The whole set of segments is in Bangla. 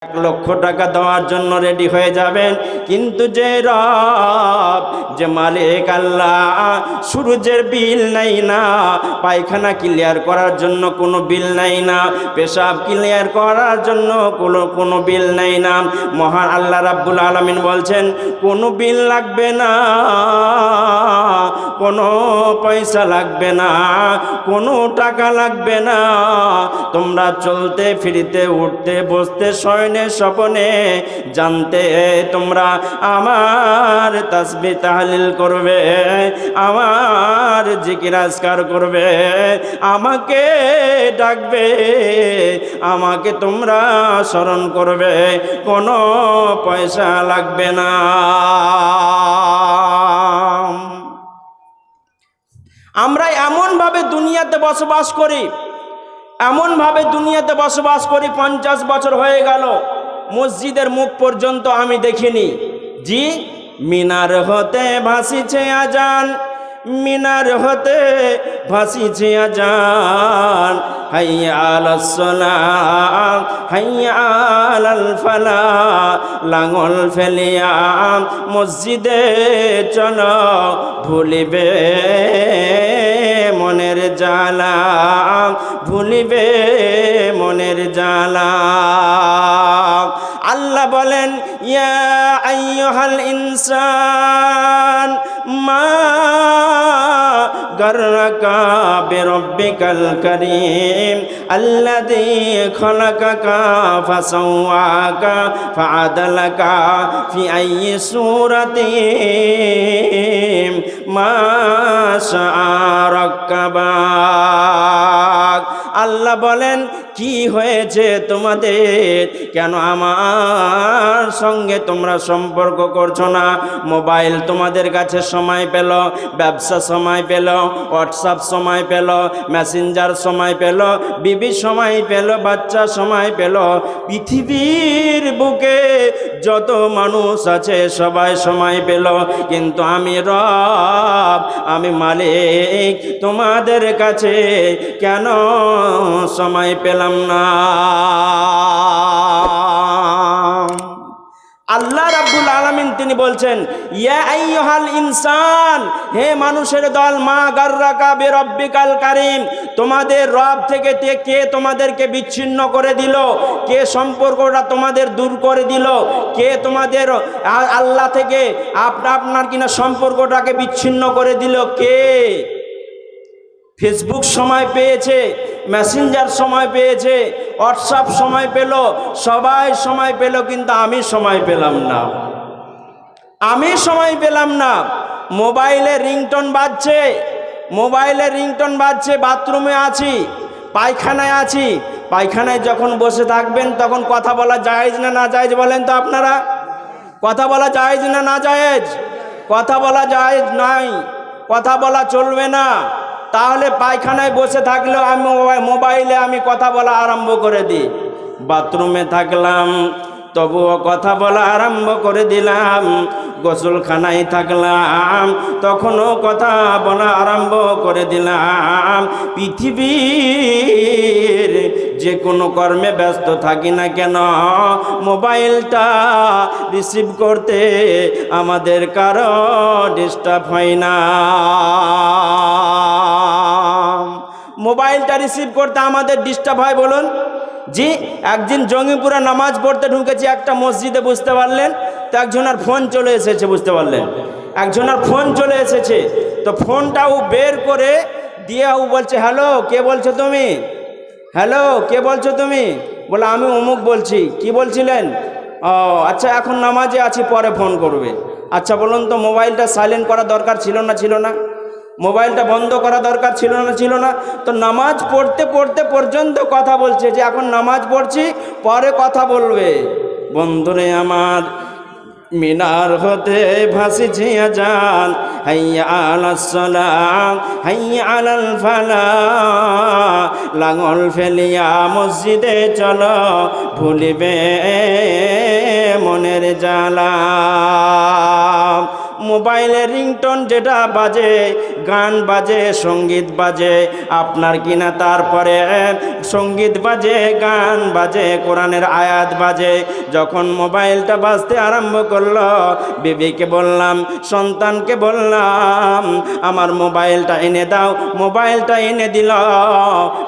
1,00,000 টাকা দেওয়ার জন্য রেডি হয়ে যাবেন, কিন্তু যে রব, যে মালিক আল্লাহ, সূর্যের বিল নাই না, পায়খানা ক্লিয়ার করার জন্য কোনো বিল নাই না, পেশাব ক্লিয়ার করার জন্য কোনো বিল নাই না, মহান আল্লাহ রাব্বুল আলামিন বলছেন কোনো বিল লাগবে না, কোনো পয়সা লাগবে না, কোনো টাকা লাগবে না, তোমরা চলতে ফিরতে উঠতে বসতে শয়নে স্বপনে জানতে তোমরা আমার তাসবিহ তাহলিল করবে, আমার জিকির আজকার করবে, আমাকে ডাকবে, আমাকে তোমরা স্মরণ করবে, কোনো পয়সা লাগবে না। আমরা এমনভাবে দুনিয়াতে বসবাস করি, এমনভাবে দুনিয়াতে বসবাস করি, 50 বছর হয়ে গেল মসজিদের মুখ পর্যন্ত আমি দেখিনি। জি, মিনার হতে ভাসিছে আজান, মিনার হতে ভাসিছে আজান, হাইয়া আলাস সালাহ হাইয়া আলাল ফালাহ, লাঙল ফেলিয়া মসজিদে চলো, ভুলিবে মনের জ্বালা, ভুলিবে মনের জ্বালা। আল্লাহ বলেন ইয়া আইয়ুহাল ইনসান মা গাররাকা বিরব্বিকাল কারীম আল্লাযী খলাকাকা ফাসাওয়াকা ফাআদালাকা ফি আইয়ি সূরাতিন মা শাআ রাক্কাবাক। আল্লাহ বলেন কি হয়েছে তোমাদের, কেন আমার সঙ্গে তোমরা সম্পর্ক করছো না? মোবাইল তোমাদের কাছে সময় পেল, ব্যবসা সময় পেল, হোয়াটসঅ্যাপ সময় পেল, মেসেঞ্জার সময় পেল, বিবি সময় পেল, বাচ্চা সময় পেল, পৃথিবীর বুকে যত মানুষ আছে সবাই সময় পেল, কিন্তু আমি রব, আমি মালিক, তোমাদের কাছে কেন সময় পেলাম না? আল্লাহ রাব্বুল আলামিন তিনি বলছেন ইয়া আইয়ুহাল ইনসান, হে মানুষের দল, মা গাররাকা বিরব্বিকাল কারীম, তোমাদের রব থেকে কে তোমাদেরকে বিচ্ছিন্ন করে দিল? কে সম্পর্কটা তোমাদের দূর করে দিল? কে তোমাদের আল্লাহ থেকে আপনার কিনা সম্পর্কটাকে বিচ্ছিন্ন করে দিল? কে? ফেসবুক সময় পেয়েছে, মেসেঞ্জার সময় পেয়েছে, হোয়াটসঅ্যাপ সময় পেল, সবাই সময় পেল, কিন্তু আমি সময় পেলাম না, আমি সময় পেলাম না। মোবাইলে রিংটোন বাজছে, মোবাইলে রিংটোন বাজছে, বাথরুমে আছি, পায়খানায় আছি, পায়খানায় যখন বসে থাকবেন তখন কথা বলা জায়েজ না না জায়েজ বলেন তো আপনারা? কথা বলা জায়েজ না না জায়েজ? কথা বলা জায়েজ নাই, কথা বলা চলবে না। তাহলে পায়খানায় বসে থাকলেও আমি মোবাইলে আমি কথা বলা আরম্ভ করে দিই, বাথরুমে থাকলাম তবুও কথা বলা আরম্ভ করে দিলাম, গোসলখানায় থাকলাম তখনও কথা বলা আরম্ভ করে দিলাম। পৃথিবীর যে কোনো কর্মে ব্যস্ত থাকি না কেন, মোবাইলটা রিসিভ করতে আমাদের কারো ডিস্টার্ব হয় না, মোবাইলটা রিসিভ করতে আমাদের ডিস্টার্ব হয় বলুন? জি, একদিন জঙ্গিপুরে নামাজ পড়তে ঢুকেছি একটা মসজিদে, বুঝতে পারলেন তো একজনের ফোন চলে এসেছে, বুঝতে পারলেন একজনের ফোন চলে এসেছে, তো ফোনটা ও বের করে দিয়ে ও বলছে হ্যালো কে বলছো তুমি, হ্যালো কে বলছো তুমি? বলে আমি অমুক বলছি। কি বলছিলেন? ও আচ্ছা, এখন নামাজে আছি, পরে ফোন করবে। আচ্ছা বলুন তো, মোবাইলটা সাইলেন্ট করা দরকার ছিল না ছিল না? মোবাইলটা বন্ধ করা দরকার ছিল না ছিল না? তো নামাজ পড়তে পড়তে পর্যন্ত কথা বলছে যে এখন নামাজ পড়ছি, পরে কথা বলবে। বন্ধুরে আমার, মিনার হতে ভাসিছে আজান, হাইয়া আলাস সালাম হাইয়া আলাল ফালাহ, লাঙল ফেলিয়া মসজিদে চলো, ভুলিবে মনের জ্বালা, মোবাইলের রিংটোন যেটা বাজে, গান বাজে, সঙ্গীত বাজে, আপনার কিনা তারপরে সঙ্গীত বাজে, গান বাজে, কোরআনের আয়াত বাজে। যখন মোবাইলটা বাজতে আরম্ভ করলো, বিবিকে বললাম, সন্তানকে বললাম, আমার মোবাইলটা এনে দাও। মোবাইলটা এনে দিল।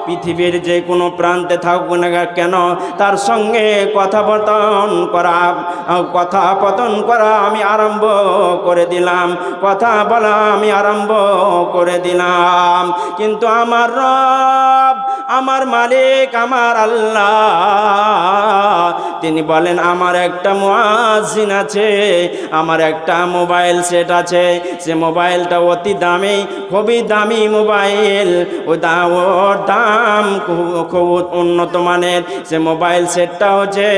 পৃথিবীর যে কোনো প্রান্তে থাকুক না কেন, তার সঙ্গে কথাপতন করা আমি আরম্ভ করে দিলাম, কথা বলা আমি আরম্ভ করে দিলাম। কিন্তু আমার রব, আমার মালিক, আমার আল্লাহ, তিনি বলেন আমার একটা মুয়াজ্জিন আছে, আমার একটা মোবাইল সেট আছে। সে মোবাইলটা অতি দামি, খুবই দামি মোবাইল। ওর দাম খুব উন্নত মানের। সে মোবাইল সেটটা হচ্ছে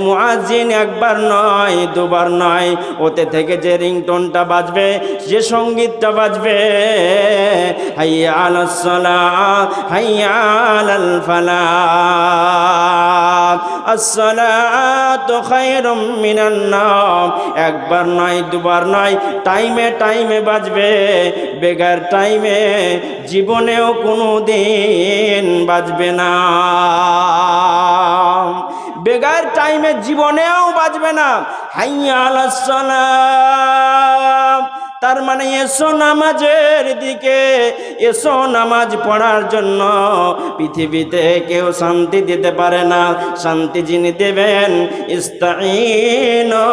মুয়াজ্জিন একবার নয়, দুবার নয়, ওতে থেকে যে রিংটোনটা বাজবে, যে সঙ্গীতটা বাজবে, হাইয়া আলাস সালাহ, হাইয়া আলাল ফালাহ, আসসালাতু খায়রুম মিনান নাওম, একবার নয়, দুবার নয়, টাইমে টাইমে বাজবে। বেগার টাইমে জীবনেও কোনো দিন বাজবে না। বেগার টাইমে জীবনেও বাজবে না। হাইয়া আলাস সালাহ, তার মানে এসো নামাজের দিকে, এসো নামাজ পড়ার জন্য। পৃথিবীতে কেউ শান্তি দিতে পারে না, শান্তি যিনি দেবেন, ইস্তাঈনু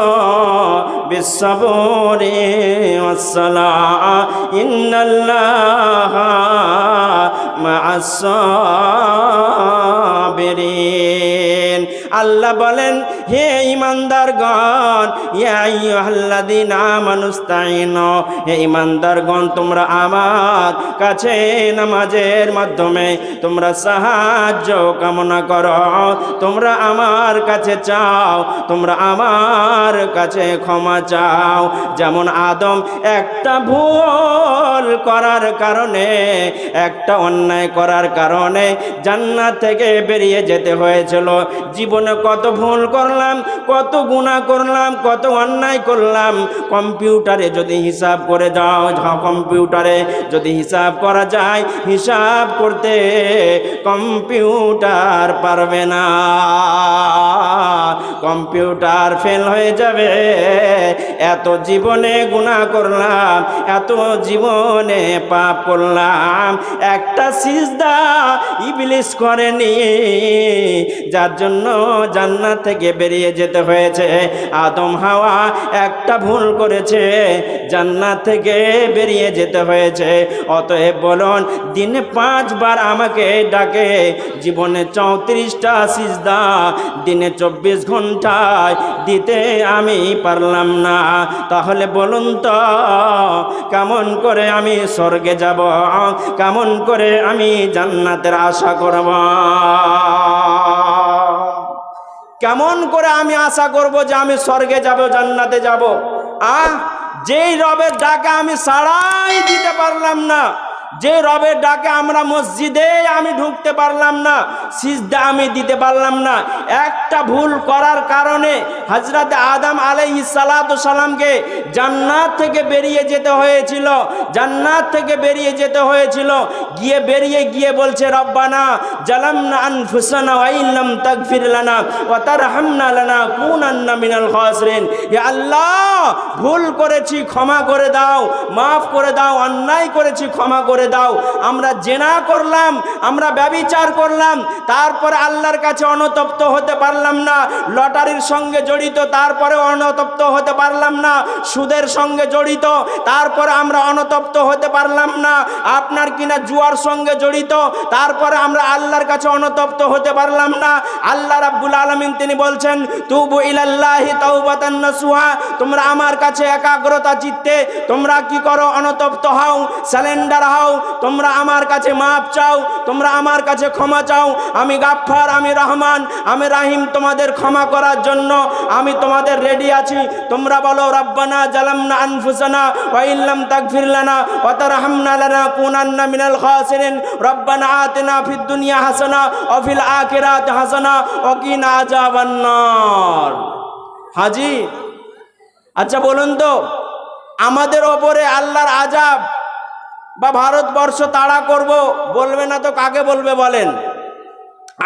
বিস-সাবরি ওয়াস-সালাহ, ইন্নাল্লাহা মা'আস-সাবিরিন। আল্লাহ বলেন, হে ঈমানদারগণ, ইয়া আইয়ুহাল্লাযীনা আমানুস্তাঈনু, হে ঈমানদারগণ, তোমরা আমার কাছে নামাজের মাধ্যমে তোমরা সাহায্য কামনা করো, তোমরা আমার কাছে চাও, তোমরা আমার কাছে ক্ষমা চাও। যেমন আদম একটা ভুল করার কারণে, একটা অন্যায় করার কারণে জান্নাত থেকে বেরিয়ে যেতে হয়েছিল। জীবনে কত ভুল করলাম, কত গুনাহ করলাম, কত অন্যায় করলাম। কম্পিউটারে যদি হিসাব করে যাও, কম্পিউটারে যদি হিসাব করা যায়, হিসাব করতে কম্পিউটার পারবে না, কম্পিউটার ফেল হয়ে যাবে। এত জীবনে গুনাহ করলাম, এত জীবনে পাপ করলাম, একটা সিজদা ইবলিস করেনি, যার জন্য জান্নাত থেকে বেরিয়ে যেতে হয়েছে। আদম হাওয়া একটা ভুল করেছে, জান্নাত থেকে বেরিয়ে যেতে হয়েছে। অতএব বলুন, দিনে 5 বার আমাকে ডাকে, জীবনে 34টা সিজদা দিনে 24 ঘন্টায় দিতে আমি পারলাম না। তাহলে বলুন তো, কেমন করে আমি স্বর্গে যাব, কেমন করে আমি জান্নাতের আশা করব, কেমন করে আমি আশা করব যে আমি স্বর্গে যাব, জান্নাতে যাব? যেই রবের ডাকে আমি সাড়াই দিতে পারলাম না, যে রবের ডাকে আমরা মসজিদে আমি ঢুকতে পারলাম না, সিজদা আমি দিতে পারলাম না, একটা ভুল করার কারণে হযরত আদম আলাইহিস সালাতু সালামকে জান্নাত থেকে বেরিয়ে যেতে হয়েছিল, জান্নাত থেকে বেরিয়ে যেতে হয়েছিল। বেরিয়ে গিয়ে বলছে, রব্বানা জালামনা আনফুসানা ওয়া ইল্লাম তাগফির লানা ওয়া তারহামনা লানাকুনান্না মিনাল খাসিরিন। হে আল্লাহ, ভুল করেছি, ক্ষমা করে দাও, মাফ করে দাও, অন্যায় করেছি, ক্ষমা করে দাও। আমরা জেনা করলাম, আমরা ব্যভিচার করলাম, তারপরে আল্লাহর কাছে অনুতপ্ত হতে পারলাম না। লটারির সঙ্গে জড়িত, তারপরে অনুতপ্ত হতে পারলাম না। সুদের সঙ্গে জড়িত, তারপরে আমরা অনুতপ্ত হতে পারলাম না। আপনার কিনা জুয়ার সঙ্গে জড়িত, তারপরে আমরা আল্লাহর কাছে অনুতপ্ত হতে পারলাম না। আল্লাহ রাব্বুল আলামিন তিনি বলছেন, তুবু ইলাল্লাহি তাওবাতান নাসুহা, তোমরা আমার কাছে একাগ্রতা চিত্তে তোমরা কি করো, অনুতপ্ত হও, সারেন্ডার হও, তোমরা আমার কাছে মাপ চাও, তোমরা আমার কাছে ক্ষমা চাও। আমি গাফফার, আমি রহমান, আমি রাহিম, তোমাদের ক্ষমা করার জন্য আমি তোমাদের রেডি আছি। তোমরা বলো, রব্বানা জালামনা আনফুসানা ওয়া ইল্লাম তাগফির লানা ওয়া তারহামনা লানাকুনান্না মিনাল খাসিরিন। রব্বানা আতিনা ফিদ দুনিয়া হাসানা ওয়া ফিল আখিরাতি হাসানা ওয়া কিনা আযাবান নার। হাজি, আচ্ছা বলুন তো, আমাদের ওপরে আল্লাহর আযাব বা ভারতবর্ষ তাড়া করব বলবে না তো কাকে বলবে বলেন?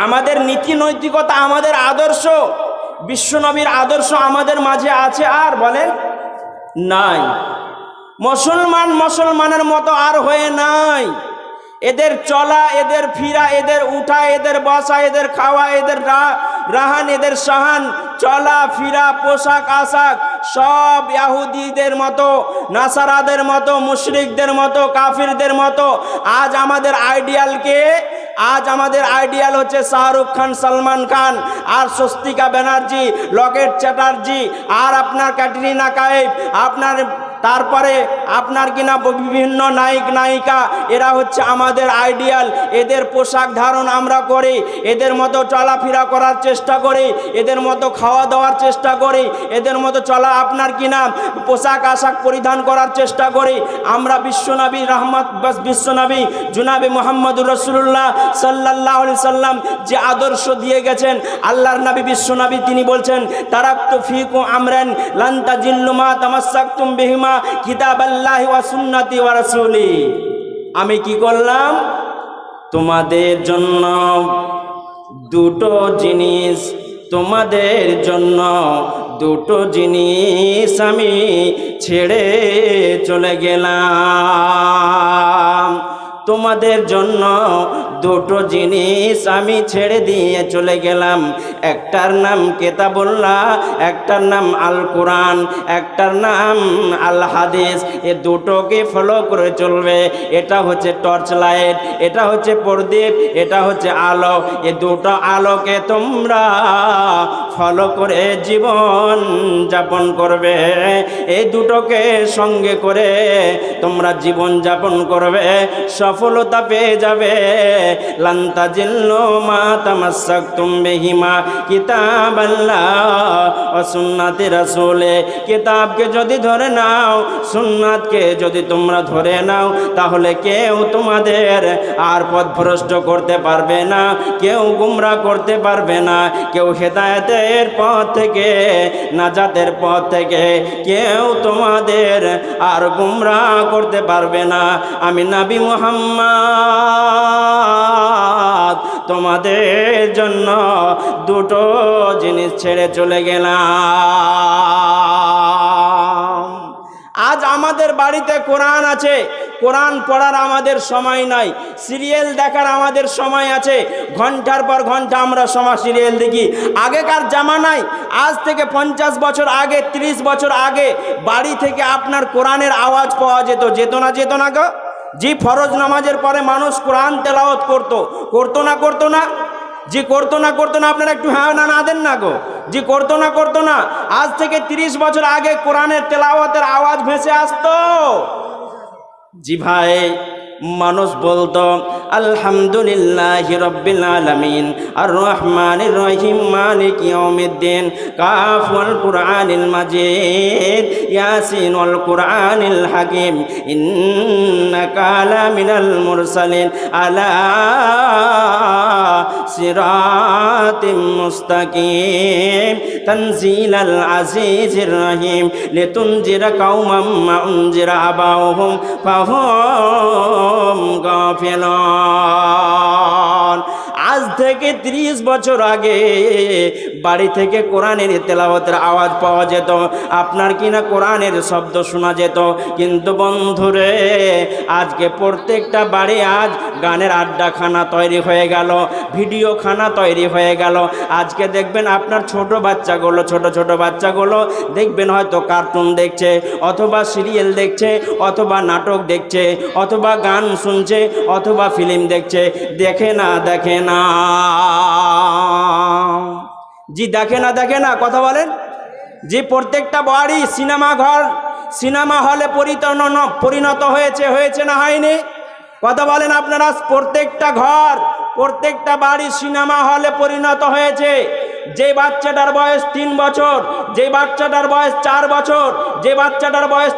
আমাদের নীতি নৈতিকতা, আমাদের আদর্শ, বিশ্বনবীর আদর্শ আমাদের মাঝে আছে আর বলেন নাই। মুসলমান মুসলমানের মতো আর হয়ে নাই। এদের চলা, এদের ফিরা, এদের উঠা, এদের বসা, এদের খাওয়া, এদের রাহান, এদের সাহান, চলা ফিরা, পোশাক আশাক সব ইহুদিদের মতো, নাসারাদের মতো, মুশরিকদের মতো, কাফিরদের মতো। আজ আমাদের আইডিয়ালকে, আজ আমাদের আইডিয়াল হচ্ছে শাহরুখ খান, সালমান খান, আর স্বস্তিকা ব্যানার্জি, লকেট চ্যাটার্জি, আর আপনার ক্যাটরিনা কাইফ, আপনার তারপরে আপনার কিনা বিভিন্ন নায়ক নায়িকা, এরা হচ্ছে আমাদের আইডিয়াল। এদের পোশাক ধারণ আমরা করি, এদের মতো চলাফেরা করার চেষ্টা করি, এদের মতো খাওয়া দাওয়ার চেষ্টা করি, এদের মতো চলা আপনার কিনা পোশাক আশাক পরিধান করার চেষ্টা করি। আমরা বিশ্বনবী রহমত বিশ্বনবী জুনাবে মুহাম্মদুর রাসূলুল্লাহ সাল্লাল্লাহু আলাইহি সাল্লাম যে আদর্শ দিয়ে গেছেন, আল্লাহর নবী বিশ্বনবী তিনি বলছেন, তারাকতু ফীকুম আমরান লান তাজিল্লু মা তামাসসাকতুম বিহিমা কিতাবাল্লাহি ওয়া সুন্নতি ওয়া রাসূলি। আমি কি করলাম? তোমাদের জন্য দুটো জিনিস, তোমাদের জন্য দুটো জিনিস আমি ছেড়ে চলে গেলাম। তোমাদের জন্য দুটো জিনিস আমি ছেড়ে দিয়ে চলে গেলাম। একটার নাম কিতাবুল্লাহ, একটার নাম আল কোরআন, একটার নাম আল হাদিস। এ দুটোকে ফলো করে চলবে। এটা হচ্ছে টর্চ লাইট, এটা হচ্ছে প্রদীপ, এটা হচ্ছে আলো। এ দুটো আলোকে তোমরা ফলো করে জীবন যাপন করবে। এই দুটোকে সঙ্গে করে তোমরা জীবন যাপন করবে, সফলতা পেয়ে যাবে। লান তাজিল্লু মা তামাসসাকতুম বিহিমা কিতাবাল্লাহ ওয়া সুন্নতি রাসূলে। কিতাবকে যদি ধরে নাও, সুন্নাতকে যদি তোমরা ধরে নাও, তাহলে কেউ তোমাদের আর পথভ্রষ্ট করতে পারবে না, কেউ গুমরাহ করতে পারবে না, কেউ হেদায়েতের পথ থেকে, নাজাতের পথ থেকে কেউ তোমাদের আর গুমরাহ করতে পারবে না। আমি নবী মুহাম্মদ তোমাদের জন্য দুটো জিনিস ছেড়ে চলে গেলাম। আজ আমাদের বাড়িতে কোরআন আছে, কোরআন পড়ার আমাদের সময় নাই, সিরিয়াল দেখার আমাদের সময় আছে, ঘন্টার পর ঘন্টা আমরা সিরিয়াল দেখি। আগেকার জামানায়, আজ থেকে 50 বছর আগে, 30 বছর আগে বাড়ি থেকে আপনার কোরআনের আওয়াজ পাওয়া যেত, যেত না গো? জি, ফরজ নামাজের পরে মানুষ কোরআন তেলাওয়াত করতো না? জি, করতো না? আপনারা একটু হ্যাঁ না দেন না গো? জি, করতো না? আজ থেকে 30 বছর আগে কোরআনের তেলাওয়াতের আওয়াজ ভেসে আসতো। জি ভাই, মানুষ বলতো আলহামদুলিল্লাহি রাব্বিল আলামিন আর রহমানির রহিম মালিক ইয়াউমিদ্দিন, কাফ ওয়াল কুরআনিল মাজিদ, ইয়াসিন ওয়াল কুরআনিল হাকিম, ইন্নাকা লামিনাল মুরসালিন আলা সিরাতিম মুস্তাকিম, তানজিলাল আজিজির রহিম, লিতুনজিরা কওমান মা উনজিরা আবাউহুম ফাহুম গাফিলুন। আজ থেকে 30 বছর আগে বাড়ি থেকে কোরআনের তেলাওয়াতের আওয়াজ পাওয়া যেত, আপনার কিনা কোরআনের শব্দ শোনা যেত। কিন্তু বন্ধুরে, আজকে প্রত্যেকটা বাড়ি আজ গানের আড্ডাখানা তৈরি হয়ে গেল, ভিডিও খানা তৈরি হয়ে গেল। আজকে দেখবেন আপনার ছোট বাচ্চাগুলো দেখবেন হয়তো কার্টুন দেখছে, অথবা সিরিয়াল দেখছে, অথবা নাটক দেখছে, অথবা গান শুনছে, অথবা ফিল্ম দেখছে। দেখে না জি, দেখে না কথা বলেন। যে প্রত্যেকটা বাড়ি সিনেমা হলে পরিণত হয়েছে না হয়নি? কথা বলেন আপনারা। প্রত্যেকটা বাড়ি সিনেমা হলে পরিণত হয়েছে। যে বাচ্চাটার বয়স 3 বছর, যে বাচ্চাটার বয়স 4 বছর, যে বাচ্চাটার বয়স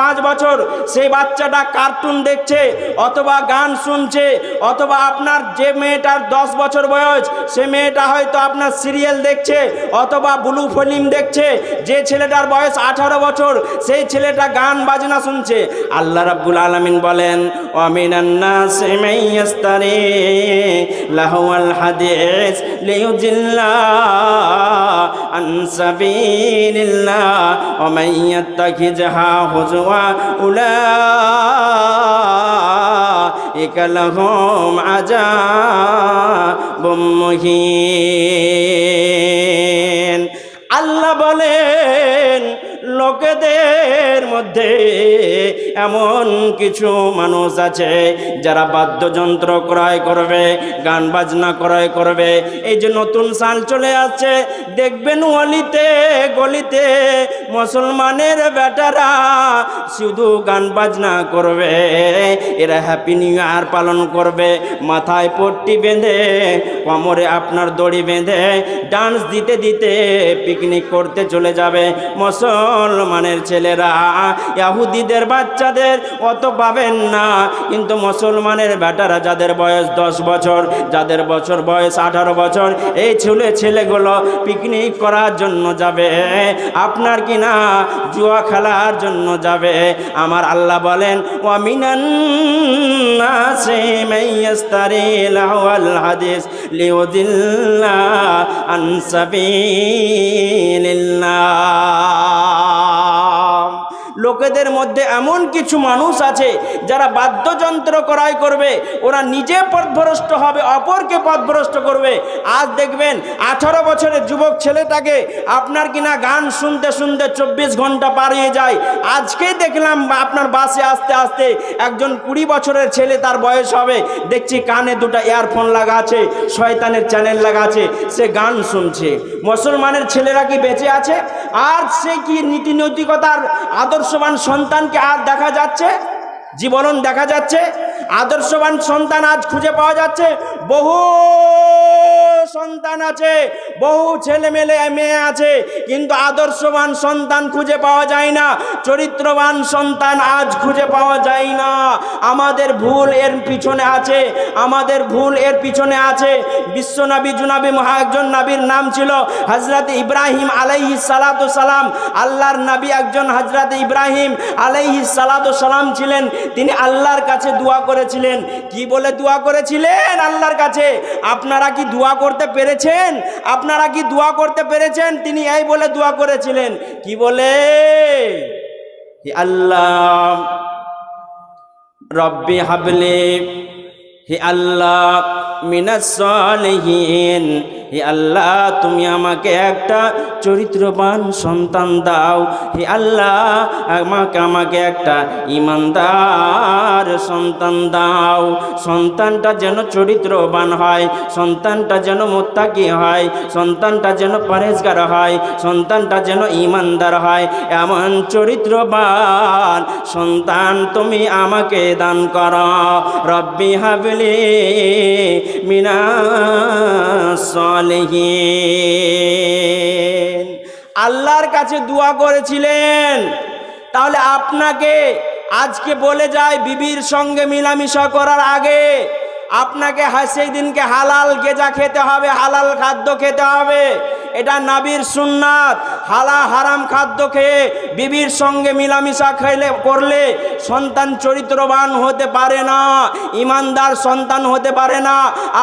5 বছর, সেই বাচ্চাটা কার্টুন দেখছে অথবা গান শুনছে, অথবা আপনার যে মেয়েটার 10 বছর বয়স সে মেয়েটা হয়তো আপনার সিরিয়াল দেখছে অথবা ব্লু ফিল্ম দেখছে, যে ছেলেটার বয়স 18 বছর সেই ছেলেটা গান বাজনা শুনছে। আল্লাহ রাব্বুল আলামিন বলেন ওয়া মিনান নাসি মান ইয়াস্তারি লাহওয়াল হাদিস লিয়ুজিল্লা আন সাবিলিল্লাহ ওয়া মান ইয়াত্তাখিযহা হুজওয়া উলাইকা লাহুম আযাবুম মুহিন। আল্লাহ বলেন লোকেদের মধ্যে এমন কিছু মানুষ আছে যারা বাদ্যযন্ত্র ক্রয় করবে, গান বাজনা ক্রয় করবে। এই যে নতুন সাল চলে আসছে, দেখবেন অলিতে গলিতে মুসলমানের বেটারা শুধু গান বাজনা করবে, এরা হ্যাপি নিউ ইয়ার পালন করবে, মাথায় পট্টি বেঁধে কোমরে আপনার দড়ি বেঁধে ডান্স দিতে দিতে পিকনিক করতে চলে যাবে। মুসলমানের ছেলেরা ইহুদিদের বাচ্চাদের অত পাবেন না, কিন্তু মুসলমানের বেটারা যাদের বয়স 10 বছর, যাদের বয়স 18 বছর, এই ছেলেগুলো পিকনিক করার জন্য যাবে, আপনার কিনা জুয়া খেলার জন্য যাবে। আমার আল্লাহ বলেন ওয়া মিনান নাসি মান ইয়াস্তারি লাহওয়াল হাদিস লিয়ুদিল্লা আন সাবিলিল্লাহ। লোকেদের মধ্যে এমন কিছু মানুষ আছে যারা বাদ্যযন্ত্র ক্রয় করবে, ওরা নিজে পথভ্রষ্ট হবে, অপরকে পথভ্রষ্ট করবে। আজ দেখবেন 18 বছরের যুবক ছেলেটাকে আপনার কিনা গান শুনতে শুনতে 24 ঘন্টা পার হয়ে যায়। আজকেই দেখলাম আপনার বাসে আসতে আসতে একজন 20 বছরের ছেলে, তার বয়স হবে, দেখছি কানে 2টা ইয়ারফোন লাগা আছে, শয়তানের চ্যানেল লাগা আছে, সে গান শুনছে। মুসলমানের ছেলেরা কি বেঁচে আছে? আর সে কি নীতি নৈতিকতার আদর্শবান সন্তানকে আর দেখা যাচ্ছে? জীবন দেখা যাচ্ছে? আদর্শবান সন্তান আজ খুঁজে পাওয়া যাচ্ছে? বহু সন্তান আছে, বহু ছেলে মেয়ে আছে, কিন্তু আদর্শবান সন্তান খুঁজে পাওয়া যায় না, চরিত্রবান সন্তান আজ খুঁজে পাওয়া যায় না। আমাদের ভুল এর পিছনে আছে, আমাদের ভুল এর পিছনে আছে। বিশ্বনবী জুনাবি একজন নবীর নাম ছিল হযরত ইব্রাহিম আলাইহিস সালাতু সালাম। আল্লাহর নবী একজন হযরত ইব্রাহিম আলাইহিস সালাতু সালাম ছিলেন। তিনি আল্লাহর কাছে দোয়া করেছিলেন। কি বলে দোয়া করেছিলেন আল্লাহর কাছে? আপনারা কি দোয়া করতে পেরেছেন? আপনারা কি দোয়া করতে পেরেছেন? তিনি এই বলে দোয়া করেছিলেন, কি বলে? হে আল্লাহ রব্বি হাবলি, হে আল্লাহ মিনাস সালিহিন, হে আল্লাহ তুমি আমাকে একটা চরিত্রবান সন্তান দাও, হে আল্লাহ আমাকে একটা ইমানদার সন্তান দাও। সন্তানটা যেন চরিত্রবান হয়, সন্তানটা যেন মুত্তাকি হয়, সন্তানটা যেন পরহেজগার হয়, সন্তানটা যেন ইমানদার হয়, এমন চরিত্রবান সন্তান তুমি আমাকে দান করো। রব্বি হাবলি মিনাস সালিহিন। আল্লাহর কাছে দোয়া করেছিলেন। তাহলে আপনাকে আজকে বলে যায়, বিবির সঙ্গে মিলামিশা করার আগে আপনাকে সেই দিনকে হালাল গেজা খেতে হবে, হালাল খাদ্য খেতে হবে। এটা নবীর সুন্নাত। হারাম খাদ্য খেয়ে বিবির সঙ্গে মিলামিশা করলে সন্তান চরিত্রবান হতে পারে না, ইমানদার সন্তান হতে পারে না,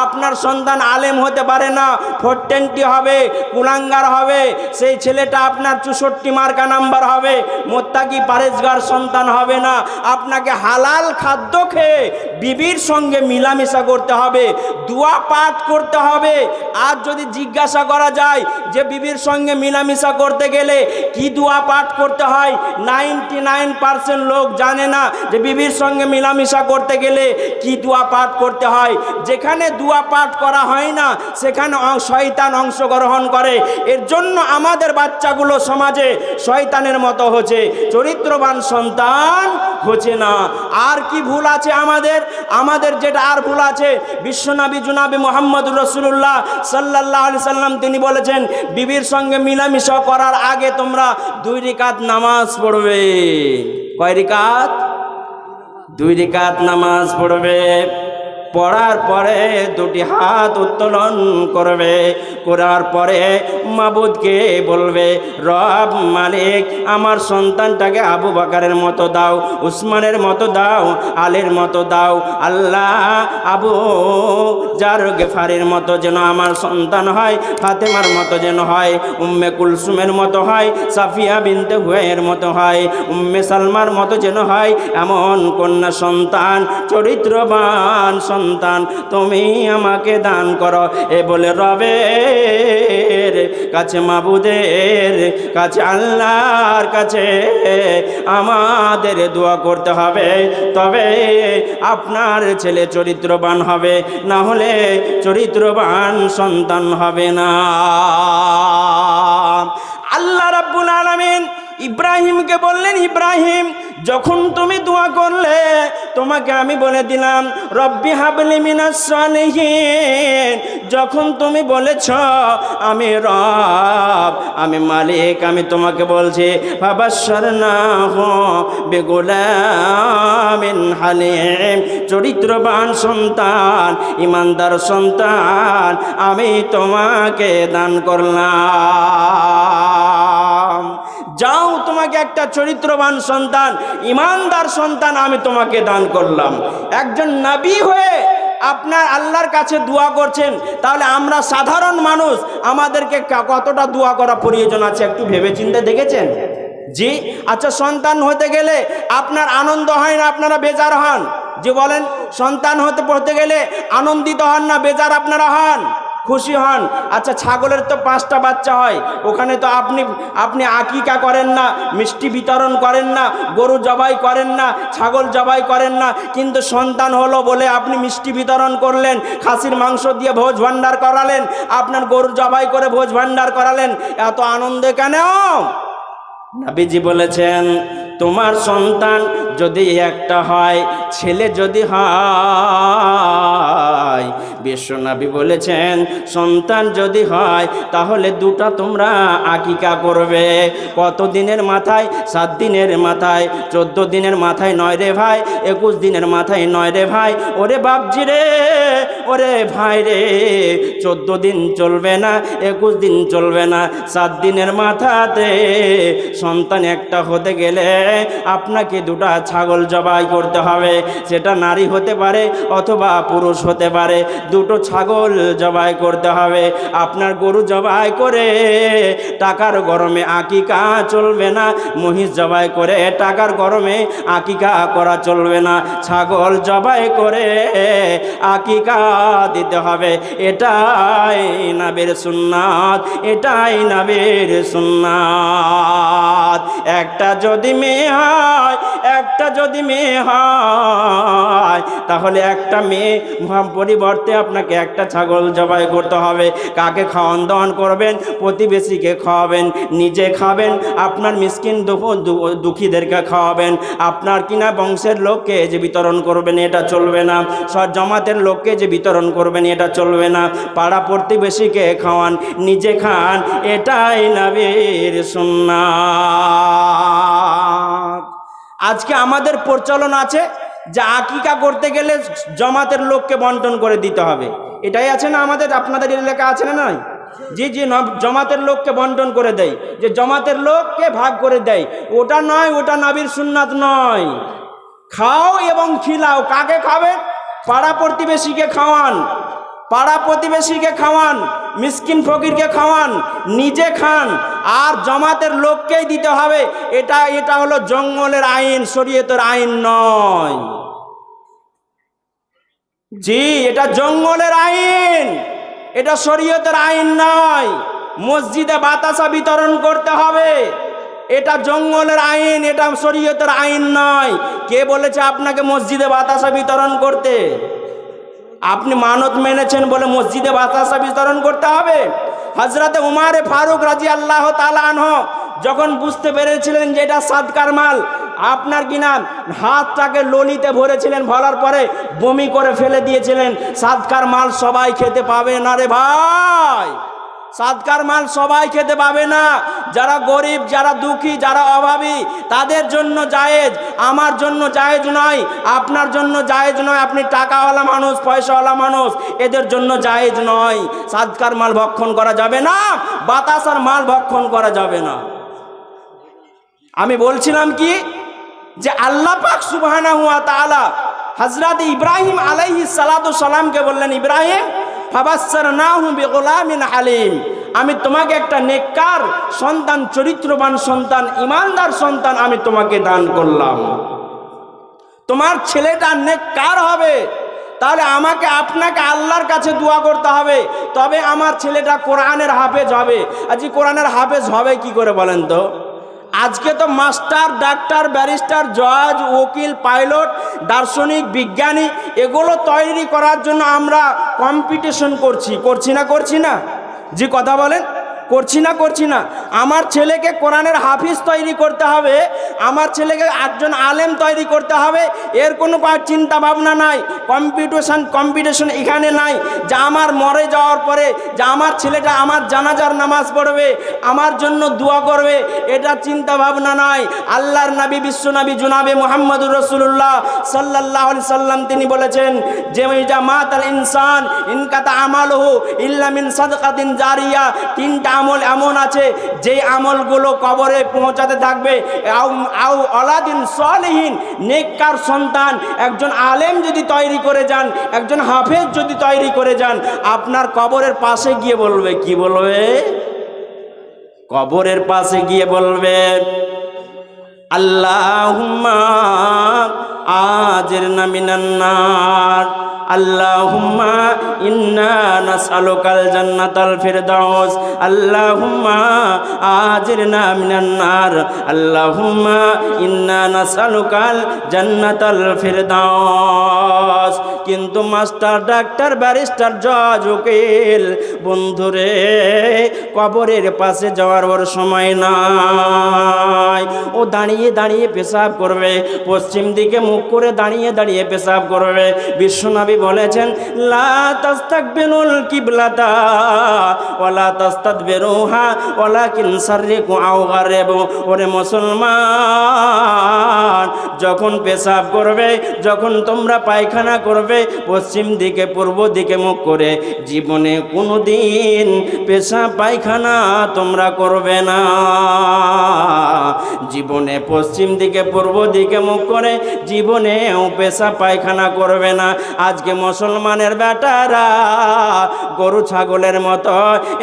আপনার সন্তান আলেম হতে পারে না, 420 হবে, কুলাঙ্গার হবে, সেই ছেলেটা আপনার 64 মার্কা নাম্বার হবে, মুত্তাকি পরহেজগার সন্তান হবে না। আপনাকে হালাল খাদ্য খেয়ে বিবির সঙ্গে মিলামিশা করতে হবে, দোয়া পাঠ করতে হবে। আর যদি জিজ্ঞাসা করা যায় যে বিবির সঙ্গে মিলামিশা করতে গেলে কি দোয়া পাঠ করতে হয়। 99% লোক জানে না যে বিবির সঙ্গে মিলামিশা করতে গেলে কি দোয়া পাঠ করতে হয়। যেখানে দোয়া পাঠ করা হয় না সেখানে শয়তান অংশগ্রহণ করে। এর জন্য আমাদের বাচ্চাগুলো সমাজে শয়তানের মতো হচ্ছে, চরিত্রবান সন্তান হচ্ছে না। আর কি ভুল আছে আমাদের যেটা আর ভুল আছে, বিশ্বনবী জনাবে মুহাম্মদুর রাসূলুল্লাহ সাল্লাল্লাহু আলাইহি সাল্লাম তিনি বলেছেন বিবির সঙ্গে মিলামিশা করার আগে তোমরা 2 রাকাত নামাজ পড়বে। কয় রাকাত? 2 রাকাত নামাজ পড়বে। পড়ার পরে 2টি হাত উত্তোলন করবে। করার পরে মাবুদকে বলবে, রব মালিক আমার সন্তানটাকে আবু বকরের মতো দাও, উসমানের মতো দাও, আলীর মতো দাও। আল্লাহ আবু জার গেফারির মতো যেন আমার সন্তান হয়, ফাতেমার মতো যেন হয়, উম্মে কুলসুমের মতো হয়, সাফিয়া বিনতে হুয়াইয়ের মতো হয়, উম্মে সালমার মতো যেন হয়। এমন কন্যা সন্তান, চরিত্রবান সন্তান তুমি আমাকে দান করো। এ বলে রবের কাছে, মাবুদের কাছে, আল্লাহর কাছে আমাদের দোয়া করতে হবে। তবে আপনার ছেলে চরিত্রবান হবে, না হলে চরিত্রবান সন্তান হবে না। আল্লাহ রাব্বুল আলামিন ইব্রাহিমকে বললেন, ইব্রাহিম যখন তুমি দোয়া করলে তোমাকে আমি বলে দিলাম রব্বি হাবলি মিনাস সালিহিন। যখন তুমি বলেছ আমি রব, আমি মালিক, আমি তোমাকে বলছি ফাবাশশারনাহু বিগুলামিন হালিম, চরিত্রবান সন্তান, ইমানদার সন্তান আমি তোমাকে দান করলাম। যাও তোমাকে একটা চরিত্রবান সন্তান, ইমানদার সন্তান আমি তোমাকে দান করলাম। একজন নবী হয়ে আপনার আল্লাহর কাছে দোয়া করছেন, তাহলে আমরা সাধারণ মানুষ আমাদেরকে কতটা দোয়া করা প্রয়োজন আছে একটু ভেবে চিন্তে দেখেছেন? জি। আচ্ছা, সন্তান হতে গেলে আপনার আনন্দ হয় না, আপনারা বেজার হন? যে বলেন, সন্তান পড়তে গেলে আনন্দিত হন না বেজার আপনারা হন? খুশি হন? আচ্ছা, ছাগলের তো 5টা বাচ্চা হয়, ওখানে তো আপনি আকিকা করেন না, মিষ্টি বিতরণ করেন না, গরু জবাই করেন না, ছাগল জবাই করেন না, কিন্তু সন্তান হলো বলে আপনি মিষ্টি বিতরণ করলেন, খাসির মাংস দিয়ে ভোজ ভান্ডার করালেন, আপনার গরু জবাই করে ভোজ ভান্ডার করালেন। এত আনন্দে কেন? নবীজি বলেছেন তোমার সন্তান যদি একটা হয়, ছেলে যদি হয়, বিশ্বনবী বলেছেন সন্তান যদি হয় তাহলে 2টা তোমরা আকিকা করবে। কত দিনের মাথায়? 7 দিনের মাথায়, 14 দিনের মাথায় নয় রে ভাই, 21 দিনের মাথায় নয় রে ভাই। ওরে বাপজি রে, ওরে ভাই রে, 14 দিন চলবে না, 21 দিন চলবে না, 7 দিনের মাথাতে সন্তান একটা হতে গেলে আপনাকে 2টা ছাগল জবাই করতে হবে। সেটা নারী হতে পারে অথবা পুরুষ হতে পারে, 2টো ছাগল জবাই করতে হবে। আপনার গরু জবাই করে টাকার গরমে আকিকা চলবে না, মহিষ জবাই করে টাকার গরমে আকিকা করা চলবে না, ছাগল জবাই করে আকিকা দিতে হবে। এটাই নবীর সুন্নাত, এটাই নবীর সুন্নাত। একটা যদি মেয়ে হয়, একটা যদি মেয়ে হয়, তাহলে একটা মেয়ে পরিবর্তে আপনাকে একটা ছাগল জবাই করতে হবে। কাকে খাওয়ান দাওয়ান করবেন? প্রতিবেশীকে খাওয়াবেন, নিজে খাবেন, আপনার মিসকিন দুঃখীদেরকে খাওয়াবেন। আপনার কিনা বংশের লোককে যে বিতরণ করবেন এটা চলবে না, সব জমাতের লোককে যে বিতরণ করবেন এটা চলবে না, পাড়া প্রতিবেশীকে খাওয়ান, নিজে খান, এটাই নবীর সুন্নাত। আজকে আমাদের প্রচলন আছে যে আকিকা করতে গেলে জমাতের লোককে বন্টন করে দিতে হবে, এটাই আছে না আমাদের? আপনাদের এলাকা আছে না? নয়? জি জি, জমাতের লোককে বন্টন করে দেয়, যে জমাতের লোককে ভাগ করে দেয়। ওটা নয়, ওটা নবীর সুন্নাত নয়। খাও এবং খিলাও। কাকে খাবেন? পাড়া প্রতিবেশীকে খাওয়ান, পাড়া প্রতিবেশীকে খাওয়ান, মিসকিন ফকিরকে খাওয়ান, নিজে খান, আর জমাতের লোককেই দিতে হবে। এটা হলো জঙ্গলের আইন, শরীয়তের আইন নয়। জি, এটা জঙ্গলের আইন, এটা শরীয়তের আইন নয়। মসজিদে বাতাসা বিতরণ করতে হবে। এটা জঙ্গলের আইন, এটা শরীয়তের আইন নয়। কে বলেছে আপনাকে মসজিদে বাতাসা বিতরণ করতে? আপনি মানত মেনেছেন বলে মসজিদে বাতাসা বিতরণ করতে হবে? হযরতে উমারে ফারুক রাদিয়াল্লাহু তাআলা আনহু যখন বুঝতে পেরেছিলেন যে এটা সাদকার মাল, আপনার কিনা হাতটাকে ললিতে ভরেছিলেন, ভরার পরে বমি করে ফেলে দিয়েছিলেন। সাদকার মাল সবাই খেতে পাবে না রে ভাই, সাদকার মাল সবাই খেতে পাবে না। যারা গরিব, যারা দুঃখী, যারা অভাবী তাদের জন্য জায়েজ, আমার জন্য জায়েজ নয়, আপনার জন্য জায়েজ নয়। আপনি টাকাওয়ালা মানুষ, পয়সাওয়ালা মানুষ, এদের জন্য জায়েজ নয়। সাদকার মাল ভক্ষণ করা যাবে না, বাতাসার মাল ভক্ষণ করা যাবে না। আমি বলছিলাম কি যে আল্লাহ পাক সুবহানাহু ওয়া তাআলা হযরত ইব্রাহিম আলাইহিস সালাতু সালামকে বললেন, ইব্রাহিম ফাবাসসারনাহু বিগুলামিন হালিম, আমি তোমাকে একটা নেককার সন্তান, চরিত্রবান সন্তান, ইমানদার সন্তান আমি তোমাকে দান করলাম। তোমার ছেলেটা নেককার হবে, তাহলে আমাকে আপনাকে আল্লাহর কাছে দোয়া করতে হবে, তবে আমার ছেলেটা কোরআনের হাফেজ হবে। আজকে কোরআনের হাফেজ হবে কি করে বলেন তো? আজকে তো মাস্টার, ডাক্তার, ব্যারিস্টার, জজ, উকিল, পাইলট, দার্শনিক, বিজ্ঞানী এগুলো তৈরি করার জন্য আমরা কম্পিটিশন করছি না? জি কথা বলেন, করছি না? আমার ছেলেকে কোরআনের হাফিজ তৈরি করতে হবে, আমার ছেলেকে একজন আলেম তৈরি করতে হবে, এর কোনো চিন্তা ভাবনা নাই। কম্পিটিশন এখানে নাই যে আমার মরে যাওয়ার পরে যে আমার ছেলেটা আমার জানাজার নামাজ পড়বে, আমার জন্য দোয়া করবে, এটা চিন্তা ভাবনা নাই। আল্লাহর নবী, বিশ্বনবী জনাবে মুহাম্মদুর রাসূলুল্লাহ সাল্লাল্লাহু আলাইহি সাল্লাম তিনি বলেছেন যে ইজা মাতাল ইনসান ইনকাতা আমালুহু ইল্লা মিন সাদকাতিন জারিয়া, তিনটা আমল এমন আছে যে আমলগুলো কবরে পৌঁছাতে থাকবে। আও আলাদিন সলিহিন, নেককার সন্তান, একজন আলেম যদি তৈরি করে যান, একজন হাফেজ যদি তৈরি করে যান, আপনার কবরের পাশে গিয়ে বলবে, কি বলবে? কবরের পাশে গিয়ে বলবে, আল্লাহুম্মা আজিরনা মিনান নার, আল্লাহুম্মা ইন্না নাসআলুকাল জান্নাতাল ফিরদাউস, আল্লাহুম্মা আজিরনা মিনান নার, আল্লাহুম্মা ইন্না নাসআলুকাল জান্নাতাল ফিরদাউস। কিন্তু মাস্টার, ডাক্তার, ব্যারিস্টার, জজ, উকিল বন্ধুরে কবরের পাশে যাওয়ার ওর সময় নাই। ও দাঁড়িয়ে দাঁড়িয়ে পেশাব করবে, পশ্চিম দিকে মুখ করে দাঁড়িয়ে দাঁড়িয়ে পেশাব করবে। বিশ্বনবী বলেছেন, লা তাস্তাকবিলুল কিবলাতা ওয়ালা তাস্তাদবিরুহা ওয়ালাকিন সাররিকু আও গারিবু। ওরে মুসলমান, যখন পেশাব করবে, যখন তোমরা পায়খানা করবে, পশ্চিম দিকে পূর্ব দিকে মুখ করে জীবনে কোনোদিন পেশাব পায়খানা তোমরা করবে না। জীবনে পশ্চিম দিকে পূর্ব দিকে মুখ করে জীবনেও পেশাব পায়খানা করবে না। আজকে মুসলমানের বেটারা গরু ছাগলের মতো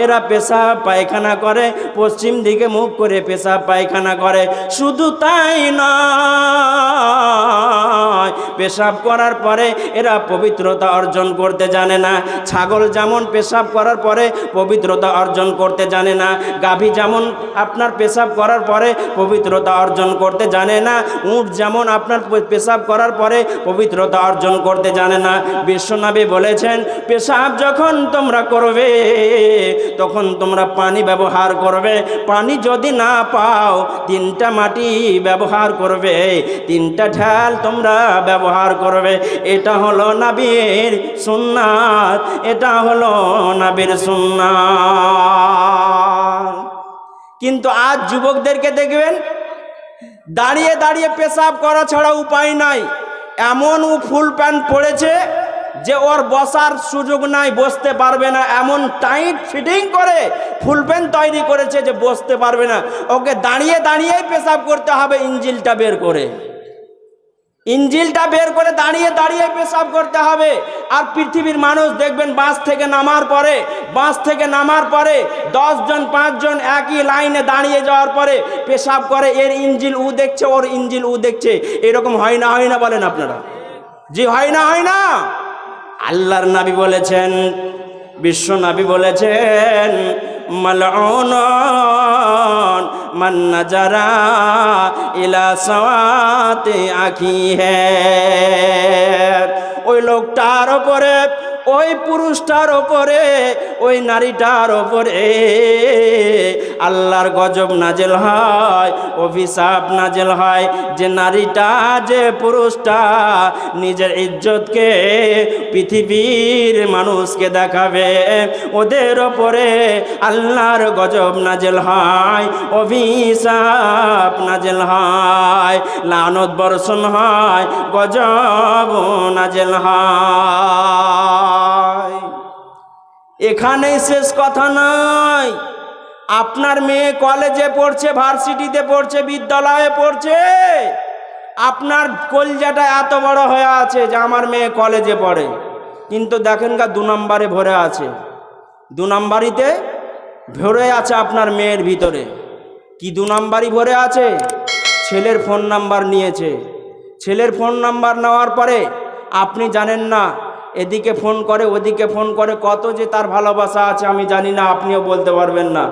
এরা পেশাব পায়খানা করে, পশ্চিম দিকে মুখ করে পেশাব পায়খানা করে। শুধু তাই নয়, পেশাব করার পরে এরা পবিত্রতা অর্জন করতে জানে না। ছাগল যেমন পেশাব করার পরে পবিত্রতা অর্জন করতে জানে না, গাভী যেমন আপনার পেশাব করার পরে পবিত্রতা অর্জন করতে জানে না, উট যেমন আপনার পেশাব করার পরে পবিত্রতা অর্জন করতে জানে না। বিশ্বনবী বলেছেন, পেশাব যখন তোমরা করবে তখন তোমরা পানি ব্যবহার করবে। পানি যদি না পাও, তিনটা মাটি ব্যবহার করবে, তিনটা ঢাল তোমরা ব্যবহার করবে। এটা হলো নবীর সুন্নাত, এটা হলো নবীর সুন্নাত। কিন্তু আজ যুবকদেরকে দেখবেন দাঁড়িয়ে দাঁড়িয়ে পেশাব করা ছাড়া উপায় নাই। এমন ফুল প্যান্ট পড়েছে যে ওর বসার সুযোগ নাই, বসতে পারবে না, এমন টাইট ফিটিং করে ফুল প্যান্ট তৈরি করেছে যে বসতে পারবে না। ওকে দাঁড়িয়ে দাঁড়িয়েই পেশাব করতে হবে, ইঞ্জিলটা বের করে, ইঞ্জিলটা বের করে দাঁড়িয়ে দাঁড়িয়ে পেশাব করতে হবে। আর পৃথিবীর মানুষ দেখবেন বাস থেকে নামার পরে 10 জন 5 জন একই লাইনে দাঁড়িয়ে যাওয়ার পরে পেশাব করে। এর ইঞ্জিল উ দেখছে, ওর ইঞ্জিল উ দেখছে। এরকম হয় না বলেন আপনারা? জি হয় না? আল্লাহর নবী বলেছেন, বিশ্ব নবী বলেছেন, মালউন মান নাজারা ইলা সাওয়াতি আখি হ্যায়। ওই লোকটার ওপরে, ওই পুরুষটার ওপরে, ওই নারীটার ওপরে আল্লাহর গজব নাজেল হয়, অভিশাপ নাজেল হয়, যে নারীটা, যে পুরুষটা নিজের ইজ্জতকে পৃথিবীর মানুষকে দেখাবে, ওদের ওপরে আল্লাহর গজব নাজেল হয়, অভিশাপ নাজেল হয়, লানত বর্ষণ হয়, গজব নাজেল হয়। এখানেই শেষ কথা নয়। আপনার মেয়ে কলেজে পড়ছে, ভার্সিটিতে পড়ছে, বিদ্যালয়ে পড়ছে, আপনার কলজাটা এত বড় হয়ে আছে যে আমার মেয়ে কলেজে পড়ে, কিন্তু দেখেন গা 2 নম্বরে ভরে আছে, 2 নম্বরিতে ভরে আছে আপনার মেয়ের ভিতরে। কি 2 নম্বরই ভরে আছে? ছেলের ফোন নাম্বার নিয়েছে। ছেলের ফোন নাম্বার নেওয়ার পরে আপনি জানেন না, এদিকে ফোন করে, ওদিকে ফোন করে, কত যে তার ভালোবাসা আছে আমি জানি না, আপনিও বলতে পারবেন না।